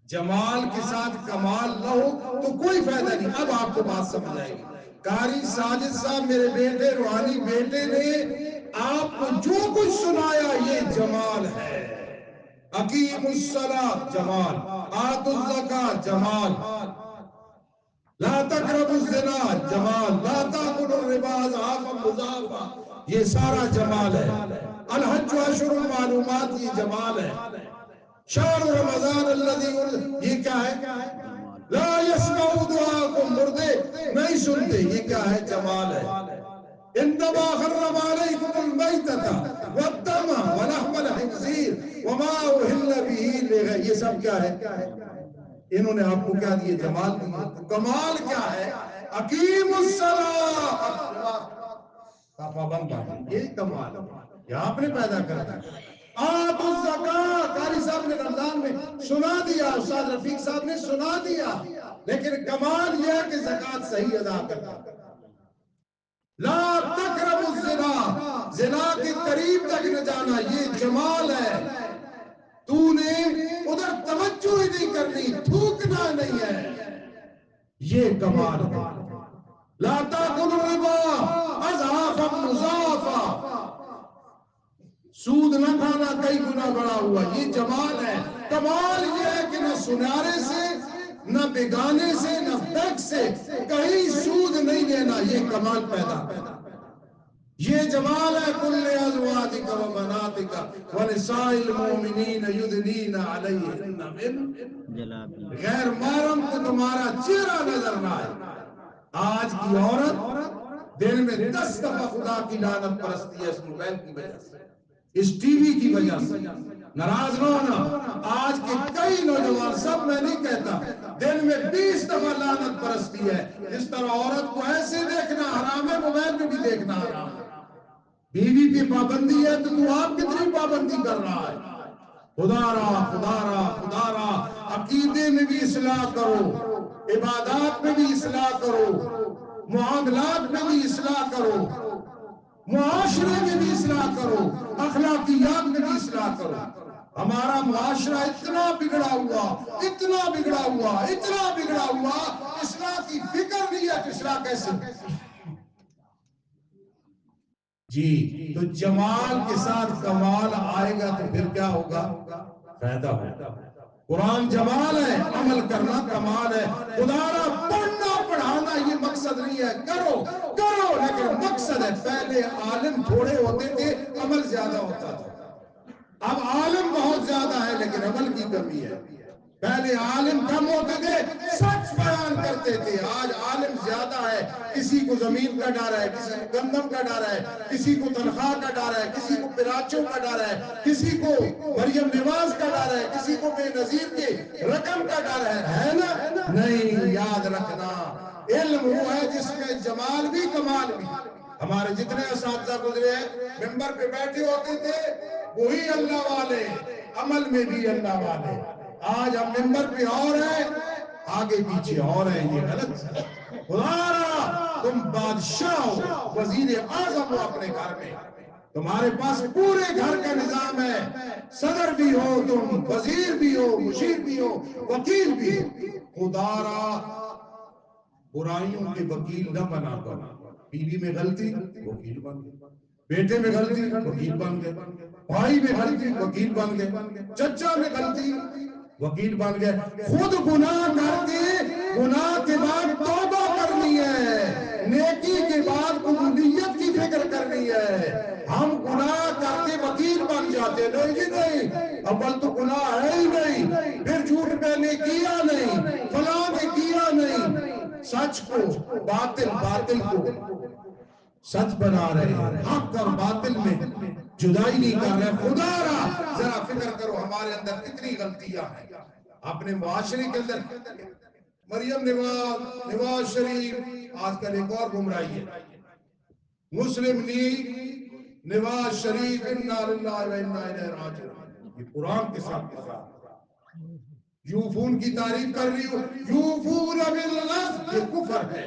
جمال کے ساتھ کمال نہ ہو تو کوئی فائدہ نہیں. اب آپ کو بات سمجھ آئے گی. قاری ساجد صاحب میرے بیٹے، روحانی بیٹے نے آپ کو جو کچھ سنایا یہ جمال ہے. اقیم الصلاۃ جمال، آتوا الزکاۃ جمال، لا تقربوا الزنا جمال، لا تاکلوا الربا اضعافا مضاعفا، یہ سارا جمال ہے. الحج اشہر معلومات، یہ جمال ہے. شہر رمضان الذی، یہ کیا ہے؟ لا يسمع دعاءکم، مردے نہیں سنتے، یہ کیا ہے؟ جمال ہے. انما حرم علیکم المیتۃ والدم ولحم الخنزیر وما اہل به لغیر، یہ سب کیا ہے؟ انہوں نے آپ کو کیا دیے؟ جمال دیے. تو کمال کیا ہے؟ اقیم الصلاۃ کا پابند ہے، یہ کمال ہے، یہ آپ نے پیدا کر دیا. آتوا الزکاۃ، قاری صاحب نے رمضان میں سنا دیا، استاد رفیق صاحب نے سنا دیا، لیکن کمال یہ ہے کہ زکوٰۃ صحیح ادا کرنا. لا تقربوا الزنا، زنا کے قریب تک نہ جانا، یہ جمال ہے. تو نے ادھر توجہ ہی نہیں کرنی، تھوکنا نہیں ہے، یہ کمال ہے. لا تاکلوا الربا اضعافا مضاعفا، سود نہ کھانا کئی گنا بڑا ہوا، یہ جمال ہے. کمال یہ ہے کہ نہ سنارے سے، نہ بیگانے سے، نہ بیک سے کہیں سود نہیں لینا، یہ کمال پیدا. یہ جمال ہے. کل ازواجک و بناتک ونساء المؤمنین یدنین علیہن من غیر محرم کو تمہارا چہرہ نظر نہ آئے. آج کی عورت دن میں 10 دفعہ خدا کی لعنت پرستی ہے، اس موبائل کی وجہ سے، اس ٹی وی کی وجہ سے. ناراض نہ ہونا، آج کے کئی نوجوان، سب میں نہیں کہتا، دن میں 20 دفعہ لعنت پرستی ہے. جس طرح عورت کو ایسے دیکھنا حرام ہے، موبائل میں بھی دیکھنا حرام ہے. بیوی کی پابندی ہے تو آپ کتنی پابندی کر رہا ہے؟ خدا را خدا را خدا را. عقیدے میں بھی اصلاح کرو، عبادات میں بھی اصلاح کرو، معاملات میں بھی اصلاح کرو، معاشرے میں بھی اصلاح کرو، اخلاقیات میں بھی اصلاح کرو. ہمارا معاشرہ اتنا بگڑا ہوا، اتنا بگڑا ہوا، اتنا بگڑا ہوا، اصلاح کی فکر نہیں ہے تو اصلاح کیسے؟ جی، تو جمال کے ساتھ کمال آئے گا تو پھر کیا ہوگا؟ فائدہ ہوگا. قرآن جمال ہے، عمل کرنا کمال ہے. خدا را پڑھنا پڑھانا یہ مقصد نہیں ہے، کرو کرو لیکن مقصد ہے. پہلے عالم تھوڑے ہوتے تھے، عمل زیادہ ہوتا تھا. اب عالم بہت زیادہ ہے لیکن عمل کی کمی ہے. پہلے عالم کم ہوتے تھے، سچ بیان کرتے تھے. آج عالم زیادہ ہے، کسی کو زمین کا ڈر ہے، کسی کو گندم کا ڈر ہے، کسی کو تنخواہ کا ڈر ہے، کسی کو پراچوں کا ڈر ہے، کسی کو مریم نواز کا ڈر ہے، کسی کو بے نظیر کے رقم کا ڈر ہے نا؟ نہیں، یاد رکھنا علم وہ ہے جس میں جمال بھی کمال بھی. ہمارے جتنے اساتذہ گزرے ہیں ممبر پہ بیٹھے ہوتے تھے، وہی اللہ والے، عمل میں بھی اللہ والے. آج ہم ممبر پہ اور ہیں، آگے پیچھے اور ہیں، یہ غلط ہے. خدا تم بادشاہ ہو، وزیر اعظم ہو اپنے گھر میں، تمہارے پاس پورے گھر کا نظام ہے، صدر بھی ہو تم، وزیر بھی ہو، مشیر بھی ہو، وکیل بھی ہو. خدا را برائیوں کے وکیل نہ بنا کرو. بیوی میں غلطی، وکیل بن گئے. بیٹے میں غلطی، وکیل بن گئے. بھائی میں غلطی، وکیل بن گئے. چچا میں غلطی، وکیل بن گئے. خود گناہ کر کے گناہ کے بعد توبہ کرنی ہے، نیکی کے بعد قبولیت کی فکر کرنی ہے. ہم گناہ کر کے وکیل بن جاتے. نہیں جی نہیں، اول تو گناہ ہے ہی نہیں، پھر جھوٹ پہ نے کیا نہیں، فلاں نے کیا نہیں. سچ کو باطل، باطل کو سچ بنا رہے ہیں، حق اور باطل میں جدائی نہیں کر رہے. خدا را ذرا فکر کرو ہمارے اندر کتنی غلطیاں ہیں. اپنے معاشرے کے اندر مریم نواز شریف، آج کل ایک اور گمراہی ہے، مسلم لیگ نواز شریف، انا للہ و انا الیہ راجعون. یہ قرآن کے ساتھ یوفون کی تعریف کر رہی ہوں، یوفون بالعہد، یہ کفر ہے.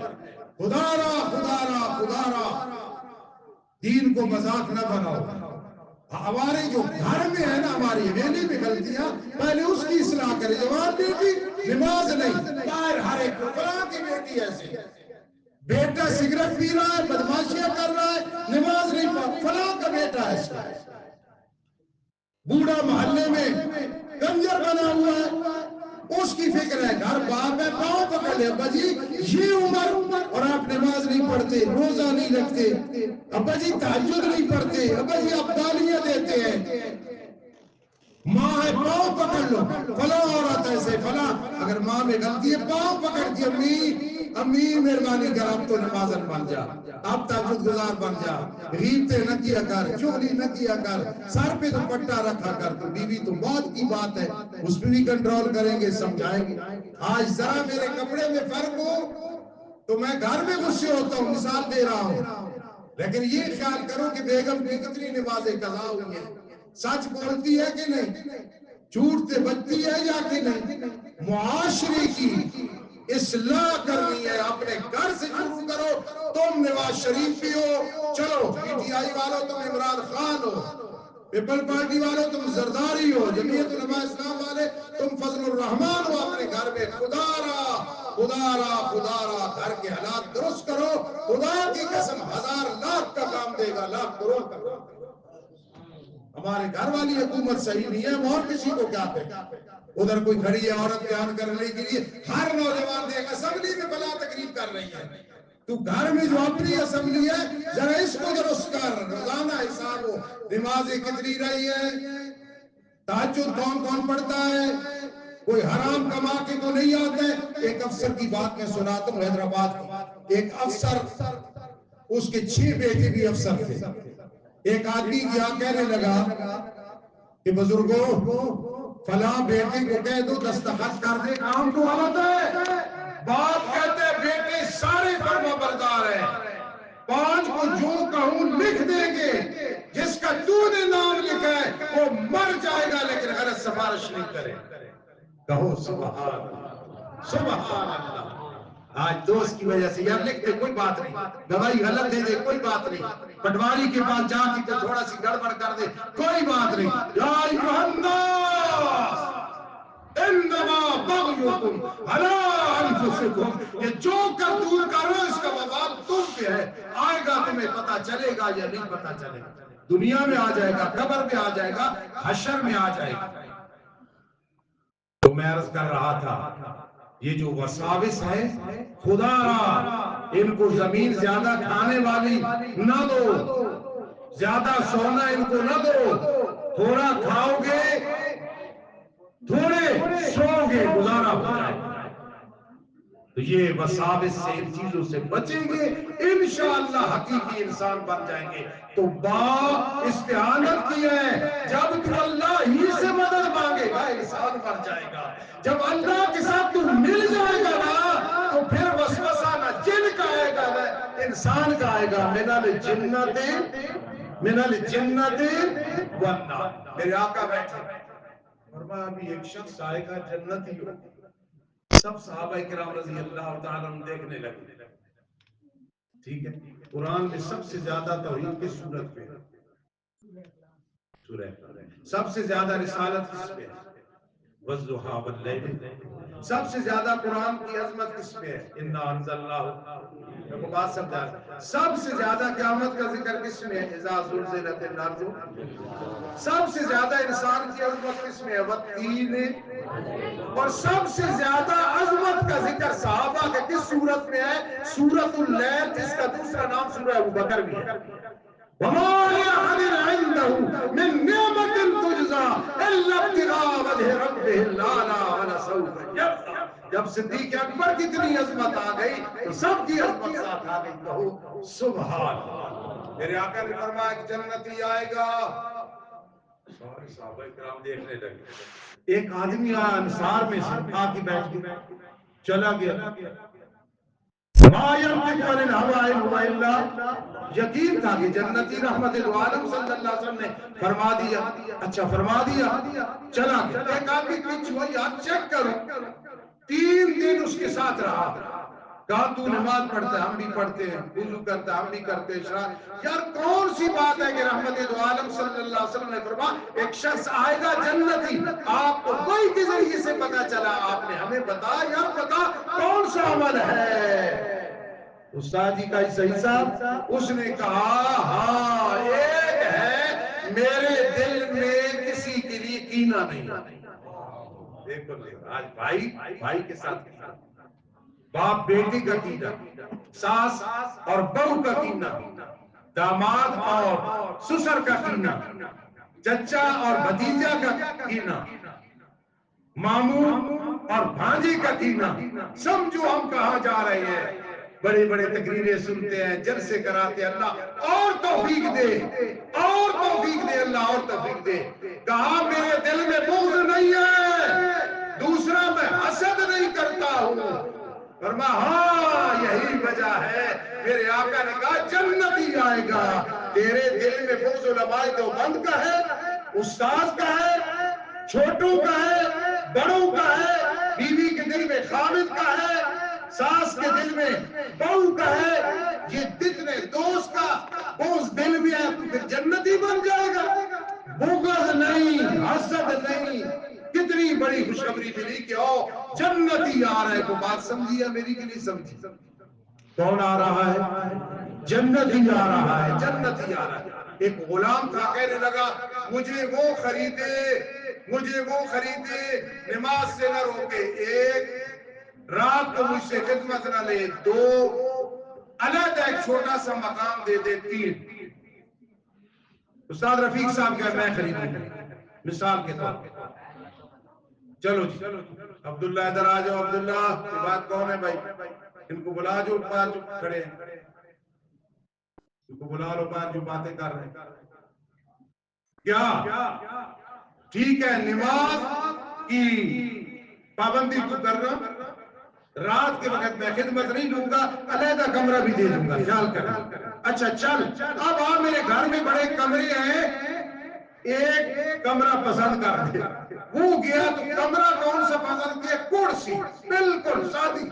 خدا را خدا را خدا را دین کو مذاق نہ بناؤ. ہمارے جو گھر میں ہے نا، ہماری حویلی میں غلطیاں، پہلے اس کی اصلاح کرے. جوان بیٹی نماز نہیں، باہر ہر ایک فلاں کی بیٹی ایسی، بیٹا سگریٹ پی رہا ہے، بدماشیاں کر رہا ہے، نماز نہیں پڑھ، فلاں کا بیٹا ایسا. بوڑھا محلے میں کنجر بنا ہوا ہے، اس کی فکر ہے، گھر باپ ہے، پاؤں پکڑ لے، ابا جی یہ عمر اور آپ نماز نہیں پڑھتے، روزہ نہیں رکھتے، ابا جی تہجد نہیں پڑھتے، ابا جی آپ گالیاں دیتے ہیں، ماں ہے پاؤں پکڑ لو، فلاں عورت ایسے فلاں، اگر ماں میں غلطی ہے پاؤں پکڑ دی، امی مہربانی کر اب تو نمازن بن جا، اب تہجد گزار بن جا، غیبتیں نہ کیا کر، چغلی نہ کیا کر، سر پہ دوپٹہ رکھا کر، تو بیوی تو بہت کی بات ہے، اس پہ بھی کنٹرول کریں گے، سمجھائیں گے۔ آج ذرا میرے کپڑے میں فرق ہو تو میں گھر میں غصے ہوتا ہوں، مثال دے رہا ہوں، لیکن یہ خیال کرو کہ بیگم کی کتنی نمازیں قضا ہوئی ہیں، سچ بولتی ہے کہ نہیں، جھوٹ سے بچتی ہے یا کہ نہیں، معاشرے کی اصلاح کرنی ہے، اپنے گھر سے شروع کرو، تم نواز شریف بھی ہو، چلو پی ٹی آئی والو تم عمران خان ہو، پیپل پارٹی والو تم زرداری ہو، جمعیت علماء اسلام والے تم فضل الرحمان ہو، اپنے گھر میں خدا را گھر کے حالات درست کرو، خدا کی قسم 1000 لاکھ کا کام دے گا، لاکھ کروڑ کا کام دے گا۔ ہمارے گھر والی حکومت صحیح نہیں ہے، ہم اور کسی کو کیا کہیں، ادھر کوئی کھڑی ہے عورت بیان کرنے کے لیے، ہر نوجوان دیکھ اسمبلی میں بلا تقریب کر رہی ہے، تو گھر میں جو اپنی اسمبلی ہے ذرا اس کو درست کر، روزانہ حساب ہو، نمازیں کتنی رہی ہے، تہجد کون پڑھتا ہے، کوئی حرام کما کے تو نہیں آتا ہے۔ ایک افسر کی بات میں سناتا ہوں، حیدرآباد کی، ایک افسر، اس کے 6 بیٹے بھی افسر تھے، ایک آدمی یہاں کہنے لگا کہ بزرگوں فلاں بیٹے کو کہہ دو دستخط کر دے، کام تو غلط ہے، باپ کہتے بیٹے سارے فرما بردار ہیں، 5 کو جو کہوں لکھ دیں گے، جس کا تو نے نام لکھا ہے وہ مر جائے گا لیکن غلط سفارش نہیں کرے، کہو سبحان اللہ، سبحان اللہ۔ آج دوست کی وجہ سے یار لکھتے کوئی بات نہیں، گواہی غلط دے دے کوئی بات نہیں، پٹواری کے پاس جا کے تھوڑا سی گڑبڑ کر دے کوئی بات نہیں، یا ایھا الناس انما بغیکم علی انفسکم، کہ جو کرتوت کرو اس کا وبال تم پہ ہے، آئے گا تمہیں پتا چلے گا یا نہیں پتا چلے گا، دنیا میں آ جائے گا، قبر میں آ جائے گا، حشر میں آ جائے گا۔ تو میں عرض کر رہا تھا یہ جو وساوس ہے خدا را ان کو زمین زیادہ کھانے والی نہ دو، زیادہ سونا ان کو نہ دو، تھوڑا کھاؤ گے تھوڑے سو گے، گزارا ہو جائے گا۔ تو یہ وساوس سے ان چیزوں سے بچیں گے، انشاءاللہ حقیقی انسان بن جائیں گے۔ تو باپ استعانت کی ہے، جب تو اللہ ہی سے مدد مانگے گا انسان بن جائے گا، جب اللہ کے ساتھ تو مل جائے گا نا تو پھر وسوسہ نہ جن کا آئے گا نہ انسان کا آئے گا، من الجنت والنار۔ میرے آقا بیٹھے فرمایا ابھی ایک شخص آئے گا جنتی ہو، سب صحابہ کرام رضی اللہ تعالیٰ عنہ دیکھنے لگے، ٹھیک ہے، قرآن میں سب سے زیادہ توحید کس سورت میں ہے؟ سورہ سب سے زیادہ رسالت کس میں ہے؟ والضحیٰ واللیل۔ سب سے زیادہ قرآن کی عظمت کس میں ہے؟ انا انزلناہ۔ میں کو بات سمجھا، سب سے زیادہ قیامت کا ذکر کس میں ہے؟ اذا زلزلت الارض۔ سب سے زیادہ انسان کی عظمت کس میں ہے؟ والتین۔ اور سب سے زیادہ عظمت کا ذکر صحابہ کے کس سورت میں ہے؟ سورۃ اللیل، جس کا دوسرا نام سورہ ابوبکر بھی ہے۔ وَمَا لِأَحَدٍ عِندَهُ مِن نِعْمَةٍ تُجْزَىٰ إِلَّا ابْتِغَاءَ وَجْهِ رَبِّهِ الْأَعْلَىٰ وَلَسَوْفَ يَرْضَىٰ۔ جب صدیق اکبر کی اتنی عظمت آ گئی تو سب کی عظمت ساتھ آ گئی، کہو سبحان اللہ۔ میرے آقا نے فرمایا کہ جنتی آئے گا، سارے صحابہ کرام دیکھنے لگے، ایک آدمی آیا انصار میں سے، آ کے بیٹھ گیا، چلا گیا، ما ينطق عن الهوى إن هو إلا، یقین تھا کہ جنتی رحمت دو عالم صلی اللہ علیہ وسلم نے فرما دیا، اچھا فرما دیا، چلا گیا۔ ایک آدمی پیچھے ہوا، یار چیک کرو، 3 دن اس کے ساتھ رہا، کہا تو نماز پڑھتا ہے ہم بھی پڑھتے ہیں، وضو کرتا ہے ہم بھی کرتے ہیں، یار کون سی بات ہے کہ رحمت دو عالم صلی اللہ علیہ وسلم نے فرمایا ایک شخص آئے گا جنتی، آپ کو وحی کے ذریعے سے پتا چلا، آپ نے ہمیں بتا، یار بتا کون سا عمل ہے؟ استاد جی کا صحیح صاحب، اس نے کہا ہاں ایک ہے، میرے دل میں کسی کے لیے کینہ نہیں، دیکھو آج بھائی بھائی کے ساتھ کینا، باپ بیٹی کا کینا، ساس اور بہو کا کینا، داماد اور سسر کا کینا، چچا اور بھتیجا کا کینا، ماموں اور بھانجے کا کینا. سمجھو ہم کہاں جا رہے ہیں. بڑے بڑے تقریریں سنتے ہیں، جلسے کراتے ہیں، اللہ اور توفیق دے، اور توفیق دے، اللہ اور توفیق دے. کہا میرے دل میں بغض نہیں ہے، دوسرا میں حسد نہیں کرتا ہوں. فرمایا ہاں یہی وجہ ہے. میرے آقا نے کہا جنت ہی آئے گا. تیرے دل میں بغض علماء دیوبند کا ہے، استاذ کا ہے، چھوٹوں کا ہے، بڑوں کا ہے، بیوی کے دل میں خامد کا ہے، ساس کے دل میں بہو کا ہے. یہ جتنے دوست کا بغض دل میں ہے تو پھر جنتی بن جائے گا. بغض نہیں، حسد نہیں. کتنی بڑی خوشخبری ملی کہ او جنتی آ رہا ہے. وہ بات سمجھی ہے میری کہ نہیں سمجھی؟ کون آ رہا ہے؟ جنتی آ رہا ہے، جنتی آ رہا ہے. ایک غلام تھا، کہنے لگا مجھے وہ خریدے، مجھے وہ خریدے نماز سے نہ روکے، ایک رات کو مجھ سے خدمت نہ لے، دو علیحدہ ایک چھوٹا سا مقام دے دے، تین. استاد رفیق صاحب کہا میں خریدوں گا مثال کے طور پر. چلو جی عبداللہ ادھر آ جاؤ. عبداللہ کی بات کون ہے بھائی؟ ان کو بلا جو باہر جو کھڑے ہیں، ان کو بلا لو باہر جو باتیں کر رہے ہیں. کیا ٹھیک ہے نماز کی پابندی تو کرنا، رات کے وقت میں خدمت نہیں لوں گا، علیحدہ کمرہ بھی دے دوں گا، خیال کرنا. اچھا چل اب آپ میرے گھر میں بڑے کمرے ہیں، ایک کمرہ پسند کر دے. وہ گیا تو کمرہ کون سا پسند کیا؟ کرسی، بالکل سادی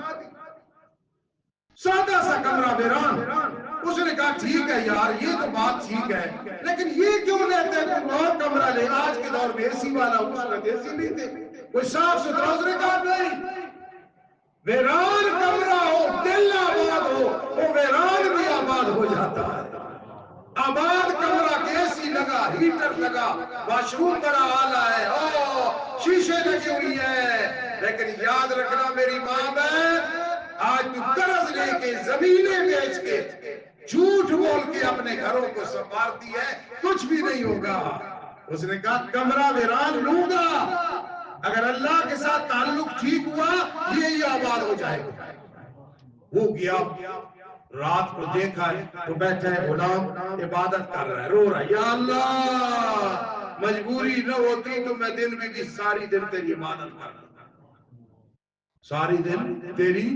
سادہ سا کمرہ ویران. اس نے کہا ٹھیک ہے یار یہ تو بات ٹھیک ہے، لیکن یہ کیوں لیتے ہیں کوئی اور کمرہ لے؟ آج کے دور میں اے سی والا اس وقت اے سی نہیں تھے، کوئی صاف ستھرا. اس نے کہا نہیں، ویران کمرہ ہو دل آباد ہو، وہ ویران بھی آباد ہو جاتا ہے. آباد کمرہ کے اے سی لگا، ہیٹر لگا، واش روم بڑا آلہ ہے، شیشے لگی ہوئی ہے. لیکن یاد رکھنا میری ماں بہن، آج تو قرض لے کے زمینیں بیچ کے جھوٹ بول کے اپنے گھروں کو سنوارتی ہے، کچھ بھی نہیں ہوگا. اس نے کہا کمرہ ویران لوں گا، اگر اللہ کے ساتھ تعلق ٹھیک ہوا یہی آباد ہو جائے گا. وہ گیا، رات کو دیکھا ہے تو بیٹھا ہے غلام، عبادت کر رہا ہے، رو رہا ہے یا اللہ مجبوری نہ ہوتی تو میں دن بھی ساری دن تیری عبادت کرتا، ساری دن تیری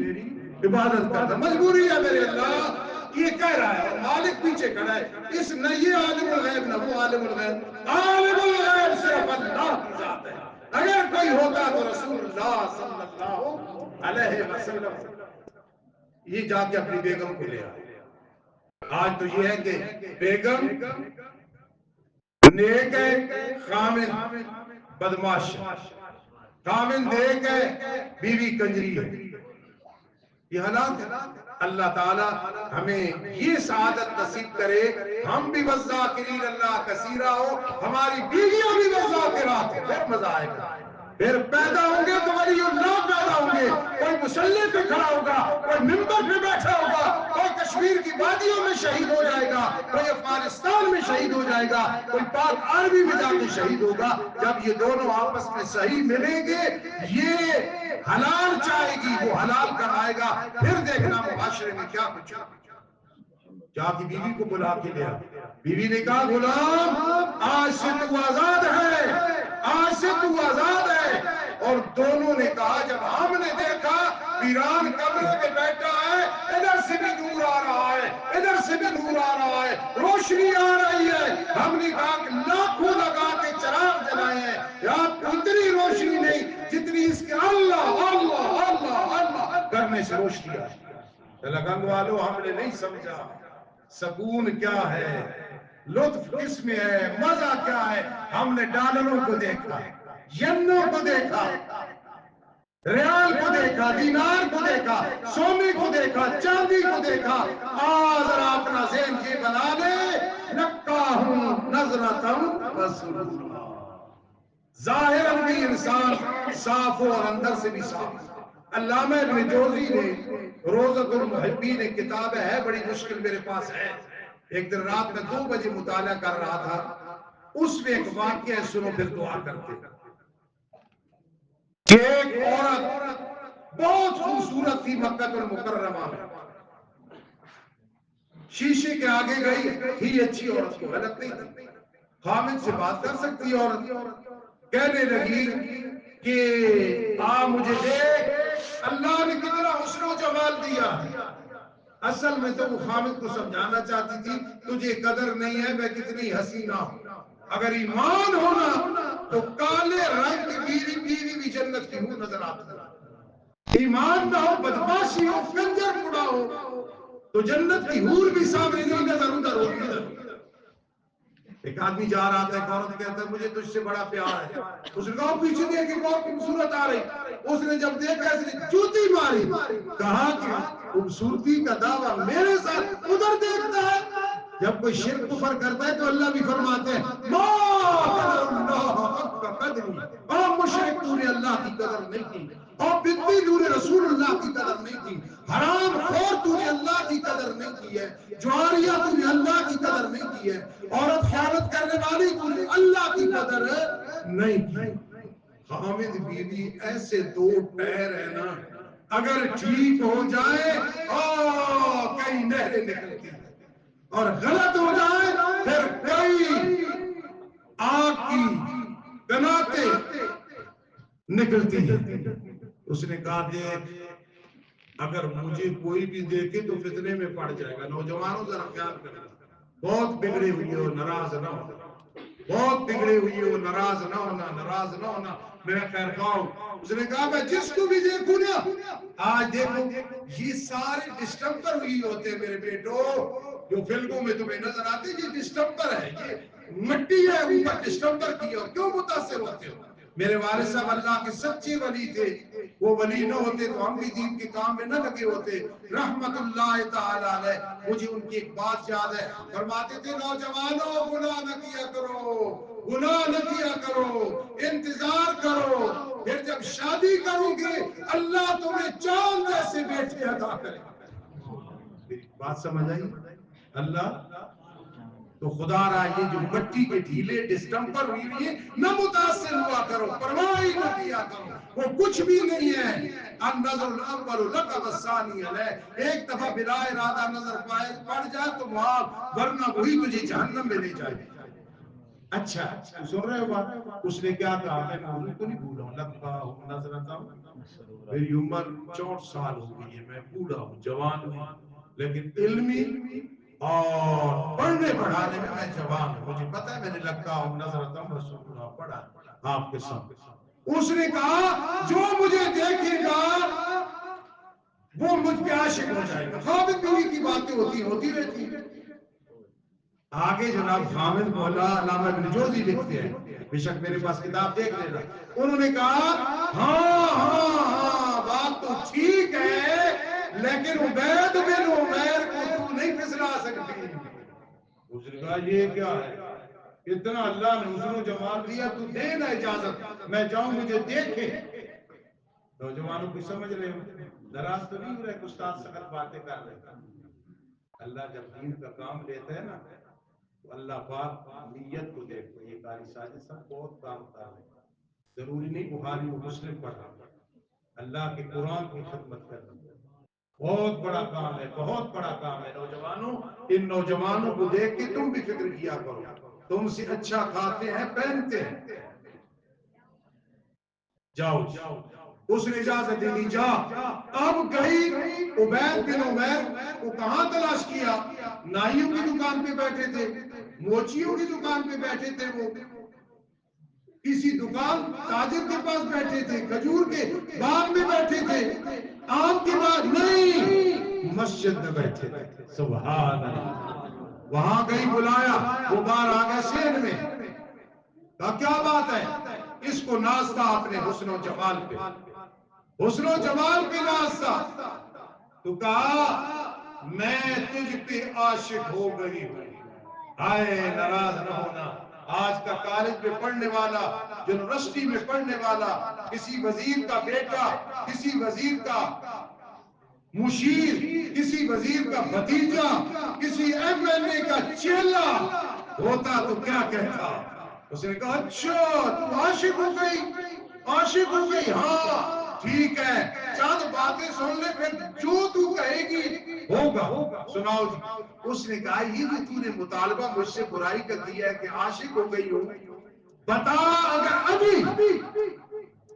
عبادت کرتا. مجبوری ہے میرے اللہ. یہ کہہ رہا ہے اور مالک پیچھے کھڑا ہے. اس نہ یہ عالم الغیب نہ وہ عالم الغیب، عالم الغیب صرف اللہ کی ذات ہے. اگر کوئی ہوتا تو رسول اللہ صلی اللہ علیہ وسلم. یہ جا کے اپنی بیگم کو لے آئے. آج تو یہ ہے کہ بیگم نیک ہے، خامن بدماش ہے. خامن نیک ہے، بیوی کنجری ہے. یہ حالات ہے. اللہ تعالی ہمیں یہ سعادت نصیب کرے، ہم بھی والذاکرین اللہ کثیرا ہو، ہماری بیویاں بھی والذاکرات ہو. پھر مزہ آئے گا. پھر پیدا ہوں گے تو ولی اللہ پیدا ہوں گے. کوئی مصلی پہ کھڑا ہوگا، کوئی ممبر پہ بیٹھا ہوگا، کوئی کشمیر کی وادیوں میں شہید ہو جائے گا، کوئی افغانستان میں شہید ہو جائے گا، کوئی پاک آرمی میں جا کے شہید ہوگا. جب یہ دونوں آپس میں صحیح ملیں گے، یہ حلال چاہے گی وہ حلال کمائے گا، پھر دیکھنا معاشرے میں کیا کچھ ہوگا. جا کی بیوی کو بلا کے لیا. بیوی نے کہا غلام آج سے تو آزاد ہے، آج سے تو آزاد ہے. اور دونوں نے کہا جب ہم نے دیکھا ویران کمرے میں بیٹھا ہے، ادھر سے بھی نور آ رہا ہے، ادھر سے بھی نور آ رہا ہے، روشنی آ رہی ہے، ہم نے کہا کہ لاکھوں لگا کے چراغ جلائے ہیں، آپ کو اتنی روشنی نہیں جتنی اس کے اللہ اللہ اللہ اللہ کرنے سے روشنی آ. لگن والو ہم نے نہیں سمجھا سکون کیا ہے، لطف کس میں ہے، مزہ کیا ہے. ہم نے ڈالروں کو دیکھا، ینوں کو دیکھا، ریال کو دیکھا، دینار کو دیکھا، سونے کو دیکھا، چاندی کو دیکھا. ذرا اپنا ذہن یہ بنا لے نکاحٌ نظرۃ رسول اللہ، ظاہر بھی انسان صاف ہو اور اندر سے بھی صاف. علامہ ابن جوزی نے روضۃ المحبین ایک کتاب ہے, بڑی مشکل میرے پاس ہے, ایک دن رات میں 2 بجے مطالعہ کر رہا تھا, اس میں ایک واقعہ ہے, سنو پھر دعا کرتے. کہ ایک عورت بہت خوبصورت تھی مکہ المکرمہ میں, شیشے کے آگے گئی, ہی اچھی عورت کو غلط نہیں تھی, خامد سے بات کر سکتی عورت, کہنے لگی کہ مجھے دیکھ, اللہ نے کتنا حسن و جمال دیا. اصل میں تو وہ خامد کو سمجھانا چاہتی تھی تجھے قدر نہیں ہے میں کتنی حسینہ ہوں. اگر ایمان ہونا تو کالے رنگ کی بیوی بھی جنت کی ہوں نظر آتی ہے. ایمان نہ ہو, بدماشی ہو, کنجر پڑا ہو, تو جنت کی حور بھی سامنے نہیں نظر ادھر ہوتی. ایک آدمی جا رہا تھا, ایک عورت کہتا ہے مجھے تجھ سے بڑا پیار ہے. اس نے کہا پیچھے دیکھ کے بہت خوبصورت آ رہی. اس نے جب دیکھا اس نے جوتی ماری, کہا کہ خوبصورتی کا دعویٰ میرے ساتھ ادھر دیکھتا ہے. جب کوئی شرک کفر کرتا ہے تو اللہ بھی فرماتے ہیں ما قدر اللہ حق قدری, اور مشرک تو نے اللہ کی قدر نہیں کی, اور بدعی تو نے رسول اللہ کی قدر نہیں کی, حرام خور تو نے اللہ کی قدر نہیں کی ہے, جواریہ تو نے اللہ کی قدر نہیں کی ہے, عورت خیانت کرنے والی تو نے اللہ کی قدر نہیں کی. حامد بیوی ایسے 2 پیر ہیں نا, اگر ٹھیک ہو جائے کئی نہریں نکلتی ہیں, اور غلط ہو جائے پھر کئی آگ کی قناتیں نکلتی ہیں. اس نے کہا دیکھ, اگر مجھے کوئی بھی دیکھے تو فتنے میں پڑ جائے گا. نوجوانوں ذرا خیال کرنا, بہت بگڑی ہوئی ہو ناراض نہ ہونا, بہت بگڑی ہوئی ہو ناراض نہ ہونا, ناراض نہ ہونا, میرا خیر خواہ. اس نے کہا میں جس کو بھی دیکھوں نا, آج دیکھو یہ سارے ڈسٹمپر ہوئی ہوتے ہیں میرے بیٹو, جو فلموں میں تمہیں نظر آتے یہ ڈسٹمپر ہے, یہ مٹی ہے اوپر ڈسٹمپر کی ہو, کیوں متاثر ہوتے ہو؟ میرے والد صاحب اللہ کے سچے ولی تھے, وہ ولی نہ ہوتے تو ہم بھی دین کے کام میں نہ لگے ہوتے رحمت اللہ تعالی علیہ. مجھے ان کی ایک بات یاد ہے, فرماتے تھے نوجوانوں گناہ نہ کیا کرو, گناہ نہ کیا کرو, انتظار کرو, پھر جب شادی کرو گے اللہ تمہیں چاند جیسے بیٹے عطا کرے گا. بات سمجھ آئی؟ اللہ تو خدا رہا یہ جو مٹی کے ڈھیلے ڈسٹمپر ہوئی ہے نہ متاثر ہوا کرو, پرواہ ہی نہ کیا کرو, وہ کچھ بھی نہیں ہے. النظر الاول لک والثانی علیہ, ایک دفعہ بلا ارادہ نظر پڑ جائے تو معاف, ورنہ وہی تجھے جہنم میں لے جائے. اچھا سن رہے ہو بات؟ اس نے کیا کہا, میں موضوع کو نہیں بھولا ہوں, لبا ہوں نظرتا ہوں, میری عمر 64 سال ہو گئی ہے, میں بوڑھا ہوں, جوان ہوں, لیکن علمی اور پڑھنے پڑھانے میں میں جوان ہوں. مجھے پتہ ہے میں نے لگتا ہوں نظرتا ہوں رسول اللہ پڑھا آپ کے سامنے. اس نے کہا جو مجھے دیکھے گا وہ مجھ پہ عاشق ہو جائے گا. خامد بیوی کی باتیں ہوتی رہتی ہیں. آگے جناب خامد مولا علامہ ابن جوزی لکھتے ہیں, بے شک میرے پاس کتاب دیکھ لینا. انہوں نے کہا ہاں بات تو ٹھیک ہے, لیکن عبید بن عمیر کو تو نہیں پھسلا سکتی. اس نے کہا یہ کیا ہے, اتنا اللہ نے حسن و جمال دیا, تو دے نا اجازت میں جاؤں مجھے دیکھے. نوجوانوں کو سمجھ رہے ہو, ناراض تو نہیں ہو رہے, استاد سخت باتیں کر رہے ہیں. اللہ جب دین کا کام لیتا ہے نا تو اللہ پاک نیت کو دیکھتے ہیں. یہ کاری ساجد سب بہت کام کر رہے ہیں, ضروری نہیں بخاری و مسلم پڑھنا, اللہ کے قرآن کی خدمت کرنا بہت بڑا کام ہے, بہت بڑا کام ہے. نوجوانوں, ان نوجوانوں کو دیکھ کے تم بھی فکر کیا کرو, تم سے اچھا کھاتے ہیں پہنتے ہیں, جاؤ. اس نے اجازت دے دی, جا. اب گئی, عبید بن عمیر کو کہاں تلاش کیا, نائیوں کی دکان پہ بیٹھے تھے, موچیوں کی دکان پہ بیٹھے تھے, وہ کسی دکان تاجر کے پاس بیٹھے تھے, کھجور کے باغ میں بیٹھے تھے, آم کے باغ نہیں, مسجد میں بیٹھے تھے. سبحان اللہ. وہاں گئی, بلایا, وہ باہر آ گئے شہر میں. کہا کیا بات ہے, اس کو ناز تھا اپنے حسن و جمال پہ, حسن و جمال پہ ناز تھا. تو کہا میں تجھ پہ عاشق ہو گئی ہوں. آئے ناراض نہ ہونا, آج کا کالج میں پڑھنے والا، یونیورسٹی میں پڑھنے والا، کسی وزیر کا بیٹا، کسی وزیر کا مشیر، کسی وزیر کا بھتیجا، کسی ایم ایل اے کا چیلا ہوتا تو کیا کہتا؟ اس نے کہا اچھا تم عاشق ہو گئی، عاشق ہو گئی، ہاں ٹھیک ہے چند باتیں سن لے پھر جو تو کہے گی ہوگا، سناؤ جی۔ اس نے کہا یہ جو تو نے مطالبہ مجھ سے برائی کا کیا ہے کہ عاشق ہو گئی ہو، بتا اگر ابھی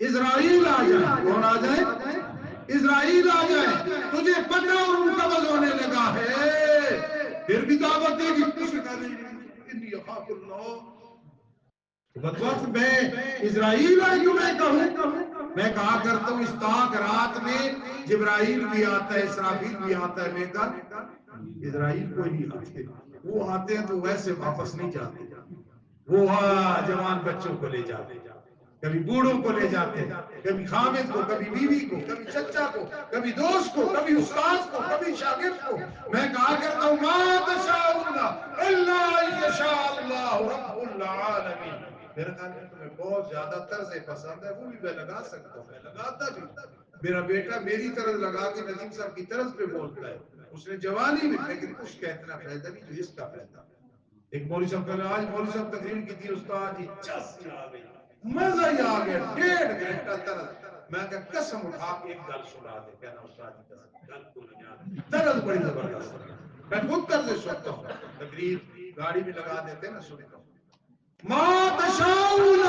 اسرائیل آ جائے، کون آ جائے؟ اسرائیل آ جائے، تجھے پتہ اور مقبل ہونے لگا ہے، پھر بھی دعوت دے گی؟ اس نے کہا نہیں انی اخاف اللہ، وقت میں اسرائیل آئے تو میں کہوں، میں کہا کرتا ہوں اس تاک رات میں جبرائیل بھی آتا ہے، اسرافیل بھی آتا ہے، میں کہا اسرائیل کو ہی آتے، وہ آتے ہیں تو ویسے واپس نہیں جاتے، وہ جوان بچوں کو لے جاتے، کبھی بوڑھوں کو لے جاتے، کبھی خامد کو، کبھی بیوی کو، کبھی چچا کو، کبھی دوست کو، کبھی استاد کو، کبھی شاگرد کو۔ میں کہا کرتا ہوں ما تشاءون الا ان یشاء اللہ رب العالمین۔ میرا خیال ہے تمہیں بہت زیادہ طرز پسند ہے، وہ بھی میں لگا سکتا ہوں، میں لگاتا بھی۔ میرا بیٹا میری طرز لگا کے ندیم صاحب کی طرز پہ بولتا ہے، اس نے جوانی میں، لیکن اس کا اتنا فائدہ نہیں جو اس کا فائدہ۔ ایک مولوی صاحب کہا آج مولوی صاحب تقریر کی تھی، استاد جی چس ہی آ گئی، مزہ ہی آ گیا، 1.5 گھنٹہ طرز۔ میں کہا قسم اٹھا کے ایک گل سنا دے، کہنا استاد جی قسم گل کو نہیں یاد، طرز بڑی زبردست ہے۔ میں خود طرز سنتا ہوں، تقریر گاڑی میں لگا دیتے نا، سنتا ہوں۔ ما تشاءون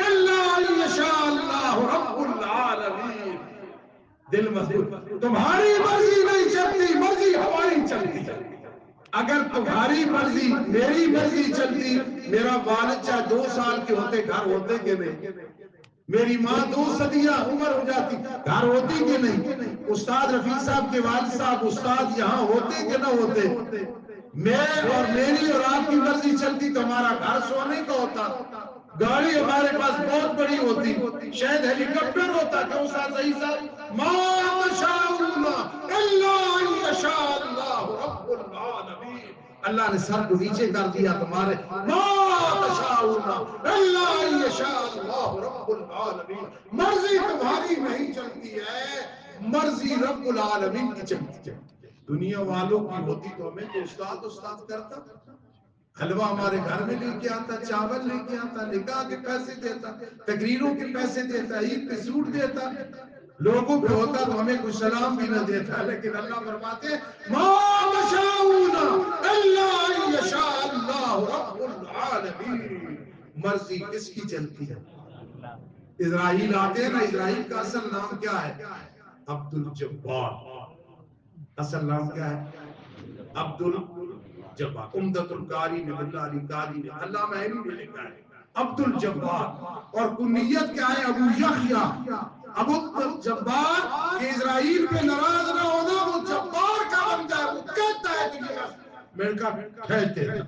الا ان یشاء اللہ رب العالمین۔ دل مضبوط، تمہاری مرضی نہیں چلتی، مرضی ہماری چلتی ہے۔ اگر تمہاری مرضی میری مرضی چلتی، میرا والد چاہے 2 سال کے ہوتے گھر ہوتے کہ نہیں؟ میری ماں 2 صدیاں عمر ہو جاتی گھر ہوتی کہ نہیں؟ استاد رفیق صاحب کے والد صاحب استاد یہاں ہوتے کہ نہ ہوتے؟ میں اور میری اور آپ کی مرضی چلتی تو ہمارا گھر سونے کا ہوتا، گاڑی ہمارے پاس بہت بڑی ہوتی، شاید ہیلی کاپٹر ہوتا۔ کیوں استاد صحیح صاحب؟ ما تشاءون الا ان یشاء اللہ رب العالمین۔ اللہ نے سر کو نیچے کر دیا تمہارے، ما تشاءون الا ان یشاء اللہ رب العالمین۔ مرضی تمہاری نہیں چلتی ہے، مرضی رب العالمین کی چلتی ہے۔ دنیا والوں کی ہوتی تو ہمیں تو استاد کرتا، حلوہ ہمارے گھر میں لے کے آتا، چاول لے کے آتا، نکاح کے پیسے دیتا، تقریروں کے پیسے دیتا، عید پہ سوٹ دیتا، لوگوں پہ ہوتا تو ہمیں کچھ سلام بھی نہ دیتا۔ لیکن اللہ فرماتے ہیں ما تشاءون الا ان یشاء اللہ رب العالمین۔ مرضی کس کی چلتی ہے؟ اسرائیل آتے ہیں نا، اسرائیل کا اصل نام کیا ہے؟ عبد الجبار۔ اصل نام کیا ہے؟ عبد الجبار۔ عمدۃ القاری میں اللہ علی قاری نے، علامہ عینی نے لکھا ہے عبد الجبار، اور کنیت کیا ہے؟ ابو یحییٰ۔ ابو الجبار کہ اسرائیل پہ ناراض نہ ہونا، وہ جبار کا بندہ ہے، وہ کہتا ہے دنیا میں کا کہتے ہیں۔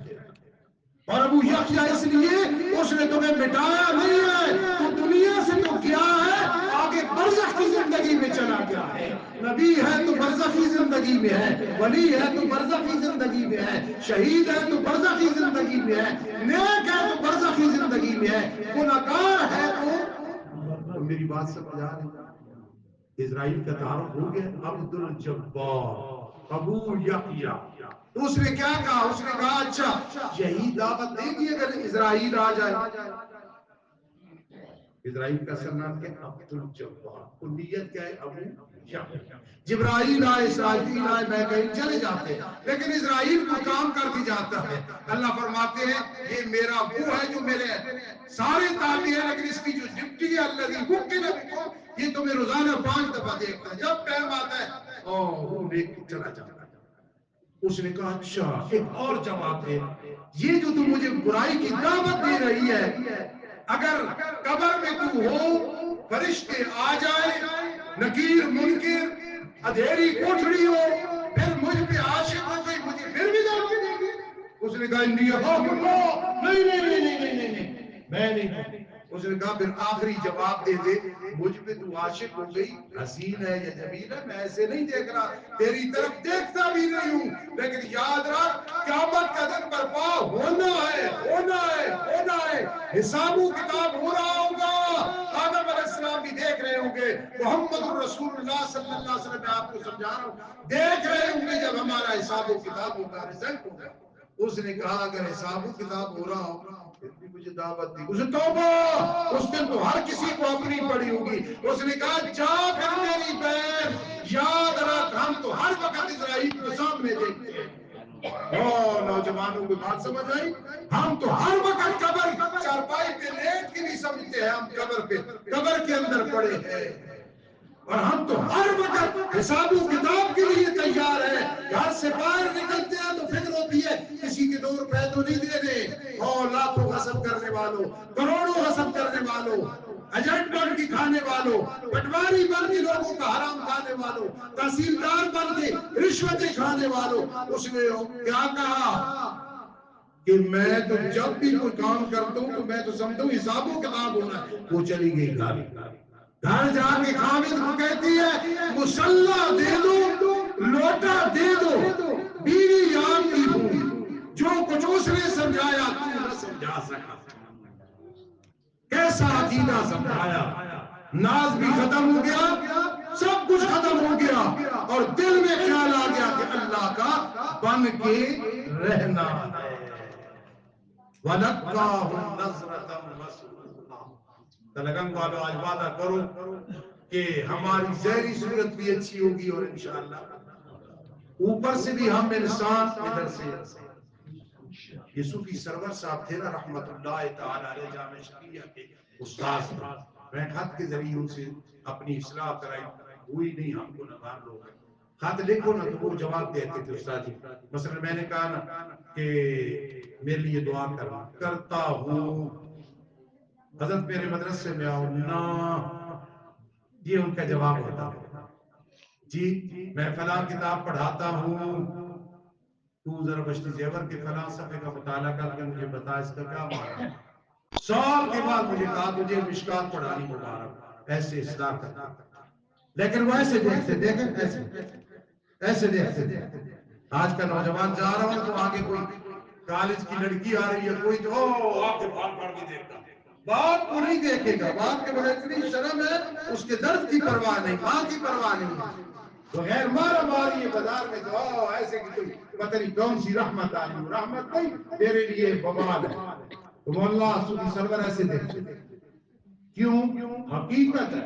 اور ابو یحییٰ اس لیے اس نے تمہیں مٹایا نہیں ہے، تو دنیا سے تو کیا ہے، آگے برزخ کی زندگی میں چلا گیا ہے۔ نبی ہے تو برزخی زندگی میں ہے، ولی ہے تو برزخی زندگی میں ہے، شہید ہے تو برزخی زندگی میں ہے، نیک ہے تو برزخی زندگی میں ہے، گنہگار ہے تو میری بات سمجھ آ رہی؟ اسرائیل کا تعارف ہو گیا، عبد الجبار ابو یحییٰ۔ تو اس نے کیا کہا؟ اس نے کہا اچھا یہی دعوت دے گی اگر اسرائیل آ جائے؟ اسرائیل کا اصل نام کیا؟ عبد الجبار، کنیت کیا ہے؟ ابو یحییٰ۔ جبرائیل آئے، اسرائیل آئے، میں کہیں چلے جاتے، لیکن اسرائیل کو کام کر کے جاتا ہے۔ اللہ فرماتے ہیں یہ میرا وہ ہے جو میرے سارے تابع ہیں، لیکن اس کی جو ڈپٹی ہے الذی وکل بکم، یہ تمہیں روزانہ 5 دفعہ دیکھتا ہے، جب ٹائم آتا ہے وہ لے کے چلا جاتا ہے۔ اس نے کہا اچھا ایک اور جواب دے، یہ جو تم مجھے برائی کی دعوت دے رہی ہے، اگر قبر میں تو ہو، فرشتے آ جائیں، نکیر منکر، اندھیری کوٹھڑی ہو، پھر مجھ پہ عاشق ہو گئی، مجھے پھر بھی دعوت دے گی؟ اس نے کہا انی اخاف اللہ، نہیں نہیں نہیں نہیں نہیں نہیں میں نہیں۔ اس نے کہا پھر آخری جواب دے دے، مجھ پہ تو عاشق ہو گئی، حسین ہے یا جمیل ہے، میں ایسے نہیں دیکھ رہا، تیری طرف دیکھتا بھی نہیں ہوں، لیکن یاد رکھ قیامت کا عدد برپا ہونا ہے، ہونا ہے، ہونا ہے. حساب و کتاب ہو رہا ہوگا. آدم علیہ السلام بھی دیکھ رہے ہوں گے. محمد رسول اللہ صلی اللہ علیہ وسلم میں آپ کو سمجھا رہا ہوں، دیکھ رہے ہوں گے جب ہمارا حساب و کتاب ہوگا، رزلٹ ہوگا. اس نے کہا اگر حساب و کتاب ہو رہا ہو پھر بھی مجھے دعوت دی. اسے توبہ، اس دن تو ہر کسی کو اپنی پڑی ہوگی. اس نے کہا جا پھر میری بہن، یاد رکھ ہم تو ہر وقت اسرائیل کو سامنے دیکھتے ہیں. نوجوانوں کو بات سمجھ آئی؟ ہم تو ہر وقت قبر چارپائی پہ لیٹ کے نہیں سمجھتے ہیں، ہم قبر پہ قبر کے اندر پڑے ہیں. اور ہم تو ہر وقت حساب و کتاب کے لیے تیار ہیں. گھر سے باہر نکلتے ہیں تو فکر ہوتی ہے کسی کے 2 روپے تو نہیں دینے. اور لاکھوں غصب کرنے والوں، کروڑوں غصب کرنے والوں، ایجنٹ بن کے کھانے والوں، پٹواری بن کے لوگوں کا حرام کھانے والوں، تحصیلدار بن کے رشوتیں کھانے والوں. اس نے کیا کہا کہ میں تو جب بھی کوئی کام کرتا ہوں تو میں تو سمجھتا ہوں حساب و کتاب ہونا ہے. وہ چلی گئی گھر. گھر جا کے خامد کو کہتی ہے مسلح دے دو، لوٹا دے دو، بیوی آپ کی ہوں، جو کچھ اس نے سمجھایا تو نہ سمجھا سکا. کیسا عقیدہ سمجھایا. ناز بھی ختم ہو گیا، سب کچھ ختم ہو گیا، اور دل میں خیال آ گیا کہ اللہ کا بن کے رہنا ہے. وَلَقَّاهُ نَظْرَةً وَسُرُورًا. تلگنگ والو آج وعدہ کرو کہ ہماری ظاہری صورت بھی اچھی ہوگی اور انشاءاللہ اوپر سے بھی ہم انسان ادھر سے. یہ صوفی سرور صاحب تھے نا رحمت اللہ تعالی علیہ، جامع شفیہ کے استاذ تھے. میں خط کے ذریعے ان سے اپنی اصلاح کرائی، ہوئی نہیں، ہم کو نظام لوگ خط لکھو نا تو وہ جواب دیتے تھے استاد جی. مثلا میں نے کہا نا کہ میرے لیے دعا کرتا ہوں، حضرت میرے مدرسے میں آؤ نا، یہ ان کا جواب ہوتا ہے. جی میں فلاں کتاب پڑھاتا ہوں، تو ذرا بشتی زیور کے فلاں صفحے کا مطالعہ کر کے مجھے بتا اس کا کیا معنی ہے. سال کے بعد مجھے کہا تجھے مشکات پڑھانی مبارک. ایسے اصلاح کرتا، لیکن وہ ایسے دیکھتے، دیکھیں ایسے دیکھتے. آج کا نوجوان جا رہا ہوں تو آگے کوئی کالج کی لڑکی آ رہی ہے، کوئی تو آپ کے بھال پڑ کے دیکھتا، باپ کو نہیں دیکھے گا. باپ کے بڑے اتنی شرم ہے، اس کے درد کی پرواہ نہیں، ماں کی پرواہ نہیں. بغیر مارا ماری یہ بازار میں تو ایسے کہ کوئی پتہ نہیں کون سی رحمت آئی. رحمت نہیں، تیرے لیے بوال ہے. تو مولا صوفی سرور ایسے دیکھتے. کیوں؟ حقیقت ہے.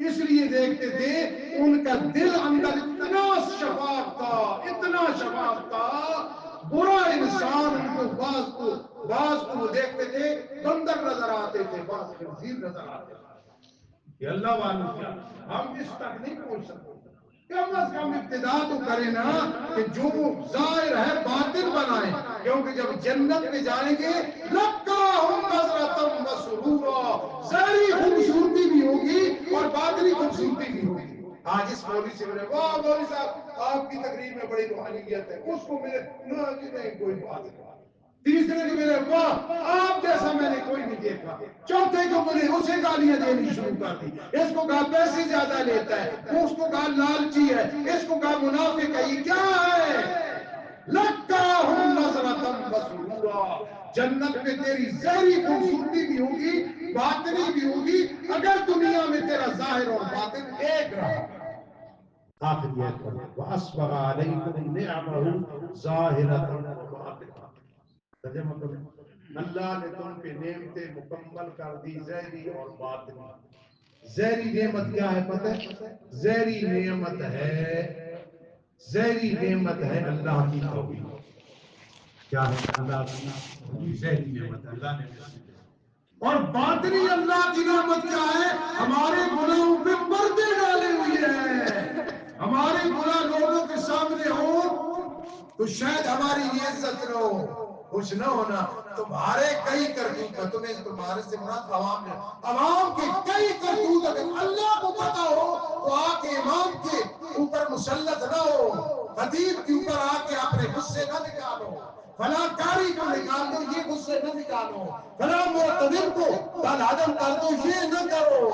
اس لیے دیکھتے تھے ان کا دل اندر اتنا شفاف تھا، اتنا شفاف تھا. برا انسان ان کو بعض کو وہ دیکھتے تھے بندر نظر آتے تھے، بعض خنزیر نظر آتے تھے. کہ اللہ والوں کیا ہم اس تک نہیں پہنچ سکتے. کم از کم ابتدا تو کریں نا کہ جو ظاہر ہے باطن بنائیں، کیونکہ جب جنت میں جائیں گے لَقَّاهُمْ نَظْرَةً وَسُرُورًا، ظاہری خوبصورتی بھی ہوگی اور باطنی خوبصورتی بھی ہوگی. آج اس مولوی سے ملے، واہ مولوی صاحب آپ کی تقریر میں بڑی روحانیت ہے. اس کو ملے نہیں کوئی بات نہیں. تیسرے کو ملے، واہ آپ جیسا میں نے کوئی نہیں دیکھا. چوتھے کو ملے، اسے گالیاں دینی شروع کر دی. اس کو کہا پیسے زیادہ لیتا ہے، اس کو کہا لالچی ہے، اس کو کہا منافق ہے. یہ کیا ہے؟ لَقَّاهُمْ نَظْرَةً وَسُرُورًا. جنت میں تیری ظاہری خوبصورتی بھی ہوگی، باطنی بھی ہوگی، اگر دنیا میں تیرا ظاہر اور باطن ایک رہا. آخر یہ وَأَسْبَغَ عَلَيْكُمْ نِعْمَهُ ظَاهِرَةً وَبَاطِنَةً. ترجمہ کرو، اللہ نے تم پہ نعمتیں مکمل کر دی ظاہری اور باطنی. ظاہری نعمت کیا ہے پتہ ہے؟ ظاہری نعمت ہے اللہ کی توحید. کیا ہے اللہ کی ظاہری نعمت؟ اللہ نے. اور باطنی اللہ کی نعمت کیا ہے؟ ہمارے گناہوں پہ پردے ڈالے ہوئے ہیں. ہمارے گناہ لوگوں کے سامنے ہو تو شاید ہماری یہ عزت نہ ہو. خوش نہ ہونا تمہارے کئی کرتوت میں، تمہیں تمہارے سے مراد عوام ہے، عوام کے کئی کرتوت اگر اللہ کو پتا ہو تو آ کے امام کے اوپر مسلط نہ ہو، خطیب کے اوپر آ کے اپنے غصے نہ نکالو، فلاں کاری کو نکال دو یہ غصے نہ نکالو، فلاں معتدل کو بدعدم کر دو یہ نہ کرو.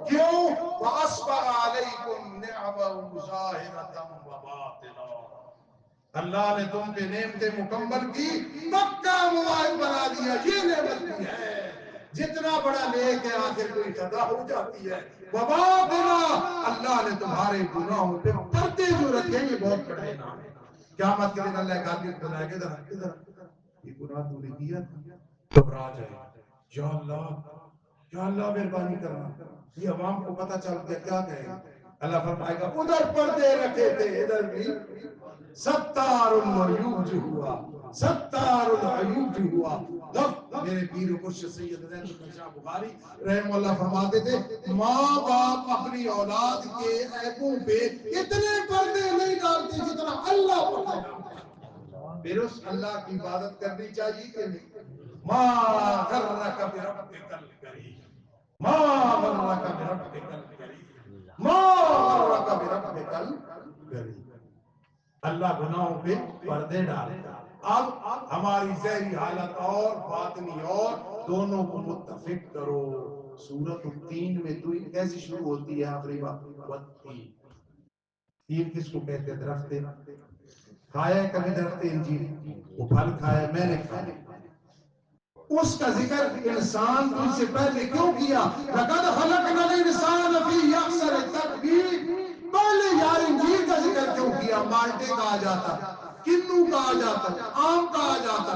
کیوں؟ وَأَسْبَغَ عَلَيْكُمْ نِعْمَهُ ظَاهِرَةً وَبَاطِنًا. اللہ نے تم پہ نعمتیں مکمل کی، پکا موبائل بنا دیا، یہ نعمت بھی ہے۔ جتنا بڑا نیک ہے آخر کوئی خطا ہو جاتی ہے۔ وبا دینا، اللہ نے تمہارے گناہوں پہ پردے جو رکھے یہ بہت بڑے انعام ہے۔ قیامت کے دن اللہ کا دل بنائے گا، ادھر یہ گناہ تو نے کیا تھا، گھبرا جائے، یا اللہ مہربانی کرنا، یہ عوام کو پتہ چل گیا کیا کہیں گے؟ اللہ فرمائے گا ادھر پردے رکھے تھے، ادھر بھی ستار العیوب جو ہوا، ستار العیوب جو ہوا۔ میرے پیر و مرشد سید زین الدین شاہ بخاری رحمہ اللہ فرماتے تھے ماں باپ اپنی اولاد کے عیبوں پہ اتنے پردے نہیں ڈالتے جتنا اللہ پردے ڈالتے ہیں۔ پھر اس اللہ کی عبادت کرنی چاہیے کہ نہیں؟ ما غرک بربک الکریم، ما غرک بربک الکریم، ما غرک بربک الکریم۔ اللہ گناہوں پہ پردے ڈالتا۔ اب ہماری ظاہری حالت اور باطنی اور دونوں کو متفق کرو۔ سورۃ التین میں تو کیسی شروع ہوتی ہے آخری بات؟ والتین۔ تین کس کو کہتے ہیں؟ درخت کھایا ہے کبھی درخت انجیر؟ وہ پھل کھایا، میں نے کھایا۔ اس کا ذکر انسان کو سے پہلے کیوں کیا؟ لقد خلقنا الانسان فی احسن تقویم۔ پہلے یار انجیر کا ذکر کیوں کیا؟ مالٹے کہا جاتا، کنو کہا جاتا، آم کہا جاتا،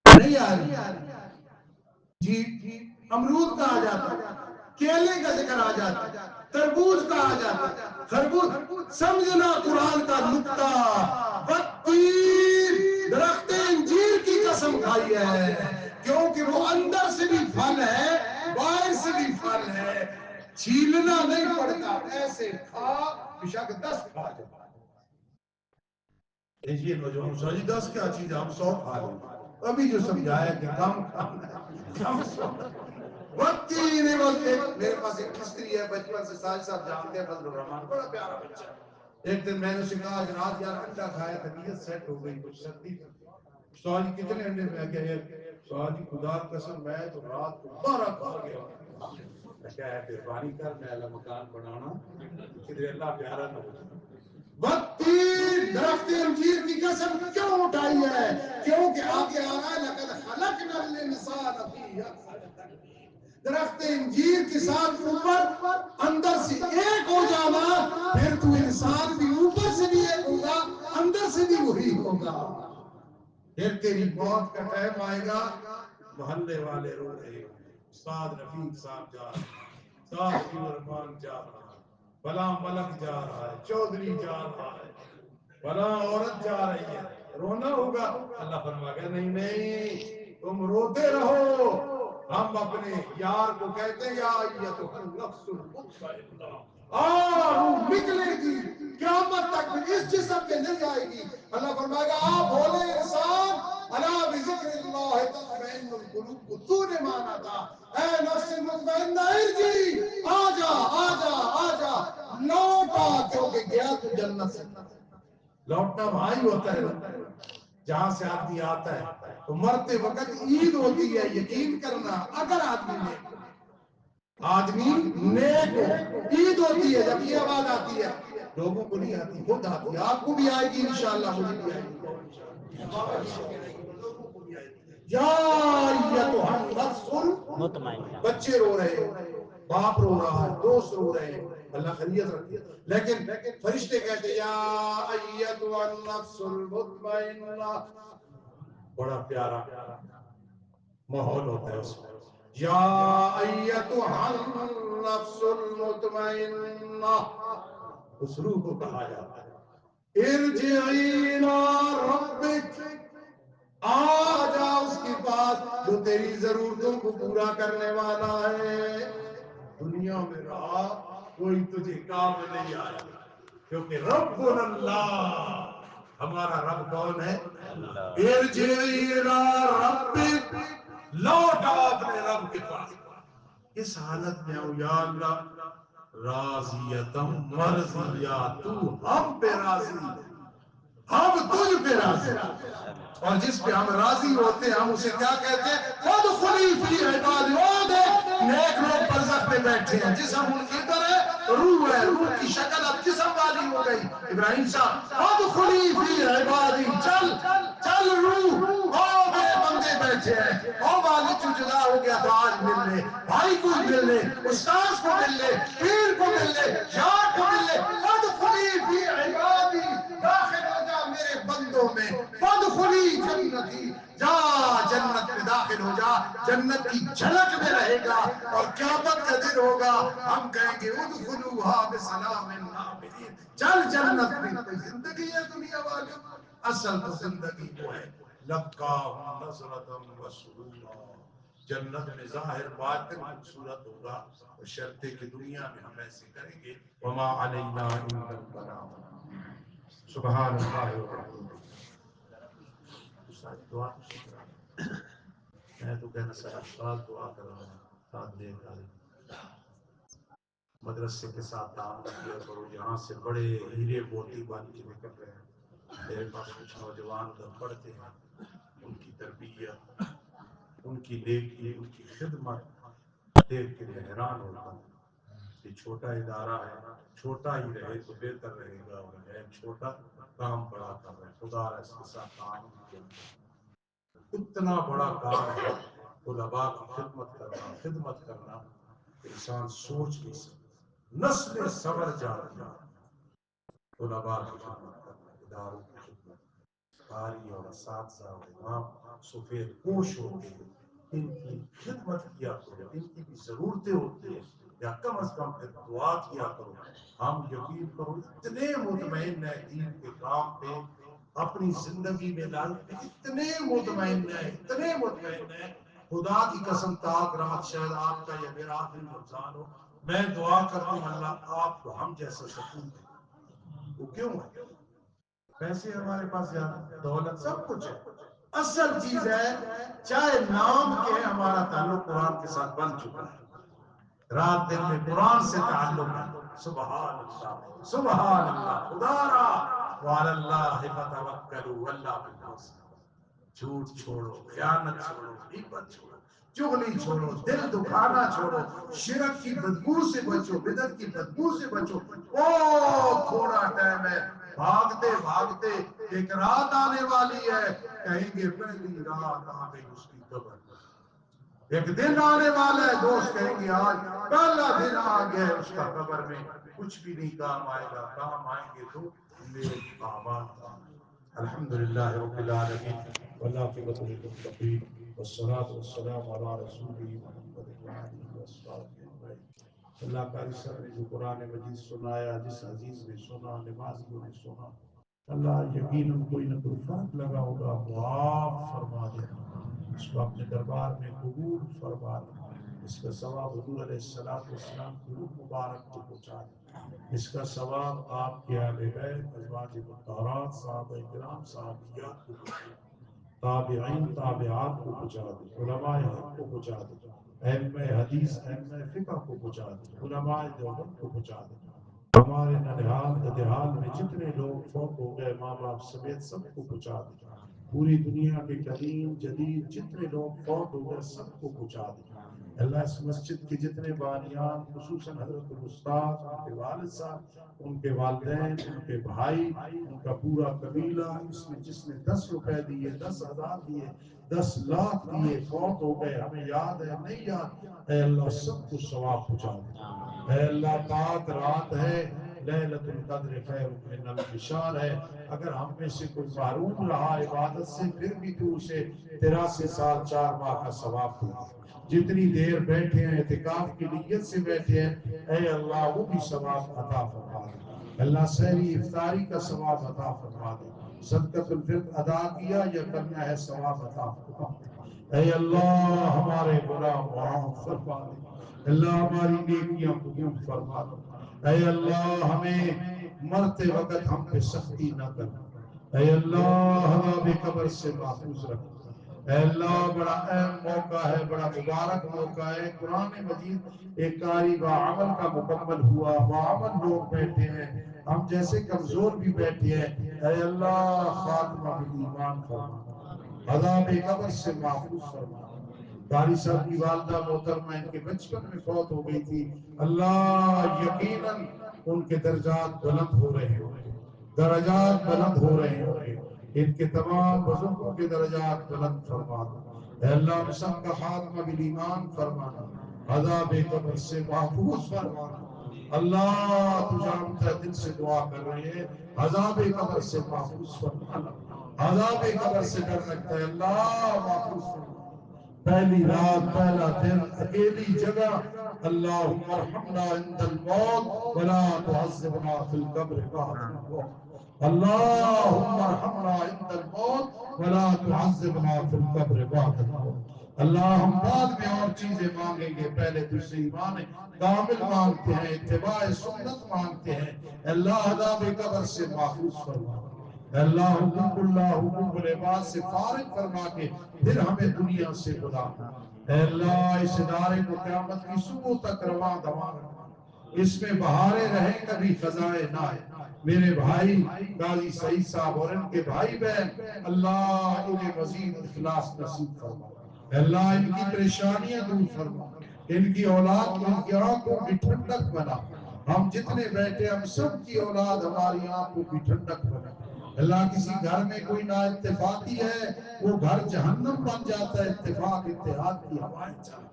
نہیں یار جی امرود کہا جاتا، کیلے کا ذکر آ جاتا، تربوز کہا جاتا، خربوز۔ سمجھنا قرآن کا نکتہ، والتین، درخت انجیر کی قسم کھائی ہے کیونکہ وہ اندر سے بھی پھل ہے باہر سے بھی پھل ہے، چھیلنا نہیں پڑتا، ایسے کھا بشک 10 کھا جائے۔ یہ نوجوان سوچی 10 کیا چیز، ہم 100 کھا لیں۔ ابھی جو سمجھایا کہ کم کھانا ہے، کم 100۔ والتین والزیتون۔ میرے پاس ایک مستری ہے بچپن سے، ساجد صاحب جانتے ہیں، فضل الرحمان، بڑا پیارا بچہ ہے۔ ایک دن میں نے اسے کہا کہ رات یار انڈا کھایا، طبیعت سیٹ ہو گئی، کچھ سردی تھی۔ سوال جی کتنے انڈے؟ میں کہا سوال جی خدا قسم میں تو رات کو 12 کھا گیا۔ میں کہا ہے مہربانی کر، میں اللہ مکان بنانا کدھر اللہ پیارا نہ ہو جائے۔ والتین، درخت انجیر کی قسم کیوں اٹھائی ہے؟ کیونکہ آگے آ رہا ہے لقد خلقنا الانسان فی احسن تقویم۔ درخت انجیر کے ساتھ اوپر اندر سے ایک ہو جانا، پھر تو انسان بھی اوپر سے بھی ایک ہوگا، اندر سے بھی وہی ہوگا۔ پھر تیری موت کا ٹائم آئے گا، محلے والے رو رہے ہوں گے، استاد رفیق صاحب جا رہے ہیں، استاد رفیق الرحمان جا رہا ہے، فلاں ملک جا رہا ہے، چودھری جا رہا ہے، فلاں عورت جا رہی ہے، رونا ہوگا۔ اللہ فرمائے گا نہیں نہیں، تم روتے رہو، ہم اپنے یار کو کہتے ہیں یا ایتھا النفس المطمئنہ، روح نکلے گی، قیامت تک بھی اس جسم میں نہیں آئے گی۔ اللہ فرمائے گا آپ بولے انسان، الا بذکر اللہ تطمئن القلوب، کو تو نے مانا تھا، اے نفس مطمئنہ ارجعی، آجا آجا آجا، لوٹا، کیونکہ گیا تو جنت سے۔ لوٹنا وہاں ہی ہوتا ہے جہاں سے آدمی آتا ہے۔ تو مرتے وقت عید ہوتی ہے، یقین کرنا، اگر آدمی نیک ہو، عید ہوتی ہے جب یہ آواز آتی ہے، لوگوں کو نہیں آتی، خود آتی ہے، آپ کو بھی آئے گی انشاءاللہ، مجھے بھی آئے گی، لوگوں کو بھی آئے گی۔ یا ایتھا النفس المطمئنہ، بچے رو رہے ہیں، باپ رو رہا ہے، دوست رو رہے ہیں، اللہ خیریت رکھے، لیکن فرشتے کہتے ہیں یا ایتھا النفس المطمئنہ، بڑا پیارا ماحول ہوتا ہے اس میں۔ یا ایتھا النفس المطمئنہ، اس روح کو کہا جاتا ہے ارجعی الی ربک، آ جا اس کے پاس جو تیری ضرورتوں کو پورا کرنے والا ہے۔ دنیا میں رہا کوئی تجھے کام نہیں آیا، کیونکہ رب اللہ، ہمارا رب کون ہے؟ ارجعی الی ربک، لوٹا اپنے رب کے پاس۔ اس حالت میں آؤ یا اللہ راضیتم مرضیہ، تو ہم پہ راضی، ہم تجھ پہ راضی، اور جس پہ ہم راضی ہوتے ہیں ہم اسے کیا کہتے ہیں؟ فادخلی فی عبادی، او دیکھ نیک لوگ برزخ میں بیٹھے ہیں، جسم ان کی طرح روح ہے، روح کی شکل اب جسم والی والی ہو گئی. ابراہیم صاحب ادخلی فی عبادی، چل چل روح، او میرے بندے بیٹھے ہیں، او والد جو جدا ہو گیا تو آج مل لے، بھائی کو مل لے، استاذ کو مل لے، پیر کو مل لے، یار کو مل لے. ادخلی فی عبادی، داخل ہو جا میرے بندوں میں. ادخلی جنتی، جا جنت میں داخل ہو جا، جنت کی جھلک میں رہے گا. اور قیامت کا دن ہوگا، ہم کہیں گے ادخلوہا بسلام آمنین. چل جنت میں. کوئی زندگی ہے دنیا والے؟ اصل تو زندگی وہ ہے لقاہم نظرتم وسرورا. جنت میں ظاہر باطن خوبصورت ہوگا، اور شرط کہ دنیا میں ہم ایسے کریں گے. وما علینا الا البلاغ. سبحان اللہ وبحمدہ. ساری دعا تو سن رہا ہے. میں تو کہنا سارا سال دعا کر رہا ہوں. ساتھ دے کر مدرسے کے ساتھ تعاون کیا کرو. یہاں سے بڑے ہیرے موتی بن کے نکل رہے ہیں. میرے پاس کچھ نوجوان ادھر پڑھتے ہیں، ان کی تربیت، ان کی نیکی، ان کی خدمت دیکھ کے میں حیران ہوتا ہوں. یہ چھوٹا ادارہ ہے، چھوٹا ہی رہے تو بہتر رہے گا. اور ہے چھوٹا، کام بڑا کر رہے. خدا اس کے ساتھ تعاون کیا. اتنا بڑا کام ہے علماء کی خدمت کرنا. انسان سوچ نہیں سکتا. نسل صبر جانتی علماء کی خدمت کرنا، اداروں کی خدمت. قاری اور اساتذہ اور امام سفید پوش ہوتے ہیں، ان کی خدمت کیا کرو. ان کی بھی ضرورتیں ہوتی ہیں، یا کم از کم دعا کیا کرو. ہم یقین کرو اتنے مطمئن ہیں دین کے کام پہ، اپنی زندگی میں ڈالتے اتنے مطمئن ہیں، اتنے مطمئن ہیں. خدا کی قسم تاک رات شاید آپ کا یا میرا آخری رمضان ہو، میں دعا کرتا ہوں اللہ آپ کو ہم جیسا سکون دے. وہ کیوں ہے؟ پیسے ہمارے پاس زیادہ، دولت سب کچھ ہے. اصل چیز ہے چاہے نام کے ہمارا تعلق قرآن کے ساتھ بن چکا ہے. رات دن میں قرآن سے تعلق ہے. سبحان اللہ سبحان اللہ. خدا را وعلی اللہ فتوکلوا واللہ بالموصل. جھوٹ چھوڑو، خیانت چھوڑو، غیبت چھوڑو، چغلی چھوڑو، دل دکھانا چھوڑو، شرک کی بدبو سے بچو، بدعت کی بدبو سے بچو. بہت تھوڑا ٹائم ہے. بھاگتے بھاگتے ایک رات آنے والی ہے، کہیں گے پہلی رات آ گئی اس کی قبر. ایک دن آنے والا ہے، دوست کہیں گے آج پہلا دن آ گیا ہے اس کا قبر میں. کچھ بھی نہیں کام آئے گا، کام آئیں گے تو نیک اعمال. الحمدللہ رب العالمین والعاقبۃ للمتقین والصلاۃ والسلام علی رسولہ محمد وآلہ وصحبہ اجمعین. اللہ کا سب نے جو قرآن مجید سنایا، جس عزیز نے سنا، نمازیوں نے سنا، اللہ یقیناً کوئی نہ کوئی فرق لگا ہوگا، معاف فرما دینا. اس کو اپنے دربار میں قبول فرما دے. اس کا ثواب حضور علیہ السلام کی روح مبارک کو پہنچا دے. اس کا ثواب آپ کے اہل بیت، ازواج مطہرات، صحابہ کرام، صحابیات کو پہنچا دے. تابعین تابعات کو پہنچا دے. علماء حق کو پہنچا دے. ائمہ حدیث ائمہ فقہ کو پہنچا دے. علماء دیوبند کو پہنچا دے. ہمارے ننہال ددہال میں جتنے لوگ فوت ہو گئے ماں باپ سمیت سب کو پہنچا دے. پوری دنیا کے قدیم جدید جتنے لوگ فوت ہو گئے سب کو پہنچا دے. اللہ اس مسجد کے جتنے بانیان، خصوصاً حضرت الاستاذ، ان کے والد صاحب، ان کے والدین، ان کے بھائی، ان کا پورا قبیلہ، اس میں جس نے 10 روپے دیے، 10,000 دیے، 10 لاکھ دیے، فوت ہو گئے، ہمیں یاد ہے نہیں یاد، اے اللہ سب کو ثواب پہنچا دے. اے اللہ پاک رات ہے، لیلۃ القدر خیر من الف شہر ہے. اگر ہم میں سے کوئی محروم رہا عبادت سے، پھر بھی تو اسے 83 سال 4 ماہ کا ثواب دے. جتنی دیر بیٹھے ہیں اعتکاف کی نیت سے بیٹھے ہیں، اے اللہ وہ بھی ثواب عطا فرما دے. اللہ سحری افطاری کا ثواب عطا فرما دے. صدقۃ الفطر ادا کیا یا کرنا ہے، ثواب عطا فرما دے. اے اللہ ہمارے گناہ معاف فرما دے. اللہ ہماری نیکیاں قبول فرما دے. اے اللہ ہمیں مرتے وقت ہم پہ سختی نہ کر. اے اللہ عذاب قبر سے محفوظ رکھ. اے اللہ بڑا اہم موقع ہے، بڑا مبارک موقع ہے. قرآن مجید ایک قاری با عمل کا مکمل ہوا، با عمل لوگ بیٹھے ہیں، ہم جیسے کمزور بھی بیٹھے ہیں. اے اللہ خاتمہ بالایمان فرما، عذاب قبر سے محفوظ فرما. قاری صاحب کی والدہ محترمہ ان کے بچپن میں فوت ہو گئی تھی. اللہ یقیناً ان کے درجات بلند ہو رہے ہیں، درجات بلند ہو رہے ہیں، ان کے تمام بزرگوں کے درجات بلند فرمانا، اے اللہ ہم سب کا خاتمہ بالایمان فرمانا، عذاب قبر سے محفوظ فرمانا۔ اللہ تو جانتا ہے دل سے دعا کر رہے ہیں، عذاب قبر سے محفوظ فرمانا، عذاب قبر سے ڈر لگتا ہے، اللہ محفوظ فرمانا۔ پہلی رات پہلا دن اکیلی جگہ، اللہم ارحمنا عند الموت ولا تعذبنا فی القبر بعد الموت، اللہم ارحمنا عند الموت ولا تعذبنا فی القبر بعد الموت۔ اللہ ہم بعد میں اور چیزیں مانگیں گے، پہلے تجھ سے ایمان کامل مانگتے ہیں، اتباع سنت مانگتے ہیں، اللہ عذاب قبر سے محفوظ فرما، اللہ حقوق اللہ حقوق العباد سے فارغ فرما کے پھر ہمیں دنیا سے بلا، اے اللہ اس ادارے کو قیامت کی صبح تک رواں دواں رکھنا، اس میں بہاریں رہیں کبھی خزائیں نہ آئے۔ میرے بھائی قاضی سعید صاحب اور ان کے بھائی بہن، اللہ انہیں مزید اخلاص نصیب فرما، اے اللہ ان کی پریشانیاں دور فرما، ان کی اولاد کو ان کی آنکھوں کی ٹھنڈک بنا، ہم جتنے بیٹھے ہم سب کی اولاد ہماری آنکھوں کی ٹھنڈک بنا۔ اللہ کسی گھر میں کوئی نا اتفاقی ہے وہ گھر جہنم بن جاتا ہے، اتفاق اتحاد کی ہوائیں چلیں،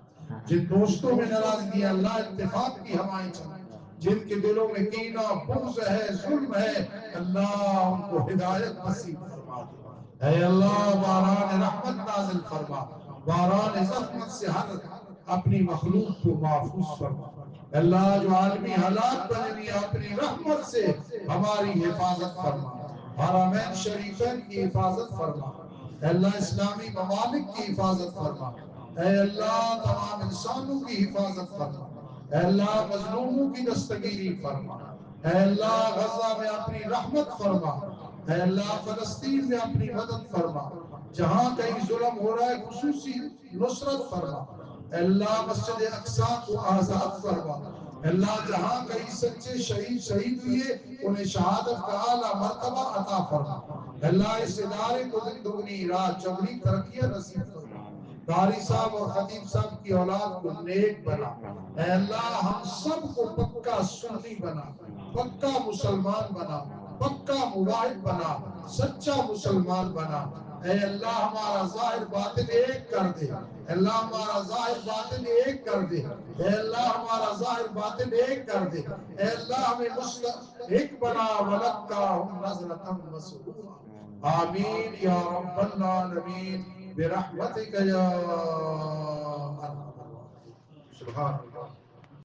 جن دوستوں میں ناراضگی ہے اللہ اتفاق کی ہوائیں چلیں، جن کے دلوں میں کینہ بغض ہے ظلم ہے اللہ ان کو ہدایت نصیب فرما دے، اے اللہ باران رحمت نازل فرما، باران زحمت سے ہر اپنی مخلوق کو محفوظ فرما، اللہ جو عالمی حالات بنے ہوئی اپنی رحمت سے ہماری حفاظت فرما، حرمین شریفین کی حفاظت فرما، اے اللہ اسلامی ممالک کی حفاظت فرما، اے اللہ تمام انسانوں کی حفاظت فرما، اے اللہ مظلوموں کی دستگیری فرما، اے اللہ غزہ میں اپنی رحمت فرما، اے اللہ فلسطین میں اپنی مدد فرما، جہاں کہیں ظلم ہو رہا ہے خصوصی نصرت فرما، اے اللہ مسجد اقصی کو آزاد فرما، اے اللہ جہاں کہیں سچے شہید ہوئے انہیں شہادت کا اعلیٰ مرتبہ عطا فرما، اے اللہ اس ادارے کو دن دگنی رات چوگنی ترقیاں نصیب فرما، قاری صاحب اور خطیب صاحب کی اولاد کو نیک بنا، اے اللہ ہم سب کو پکا سنی بنا، پکا مسلمان بنا، پکا موحد بنا، سچا مسلمان بنا، اے اللہ ہمارا ظاہر باطن ایک کر دے، اے اللہ ہمارا ظاہر باطن ایک کر دے، اے اللہ ہمارا ظاہر باطن ایک کر دے، اے اللہ ہمیں مستحق بنا وَلَقَّاهُمْ نَظْرَةً وَسُرُورًا، آمین یا رب العالمین برحمتک یا ارحم الراحمین۔ سبحان اللہ۔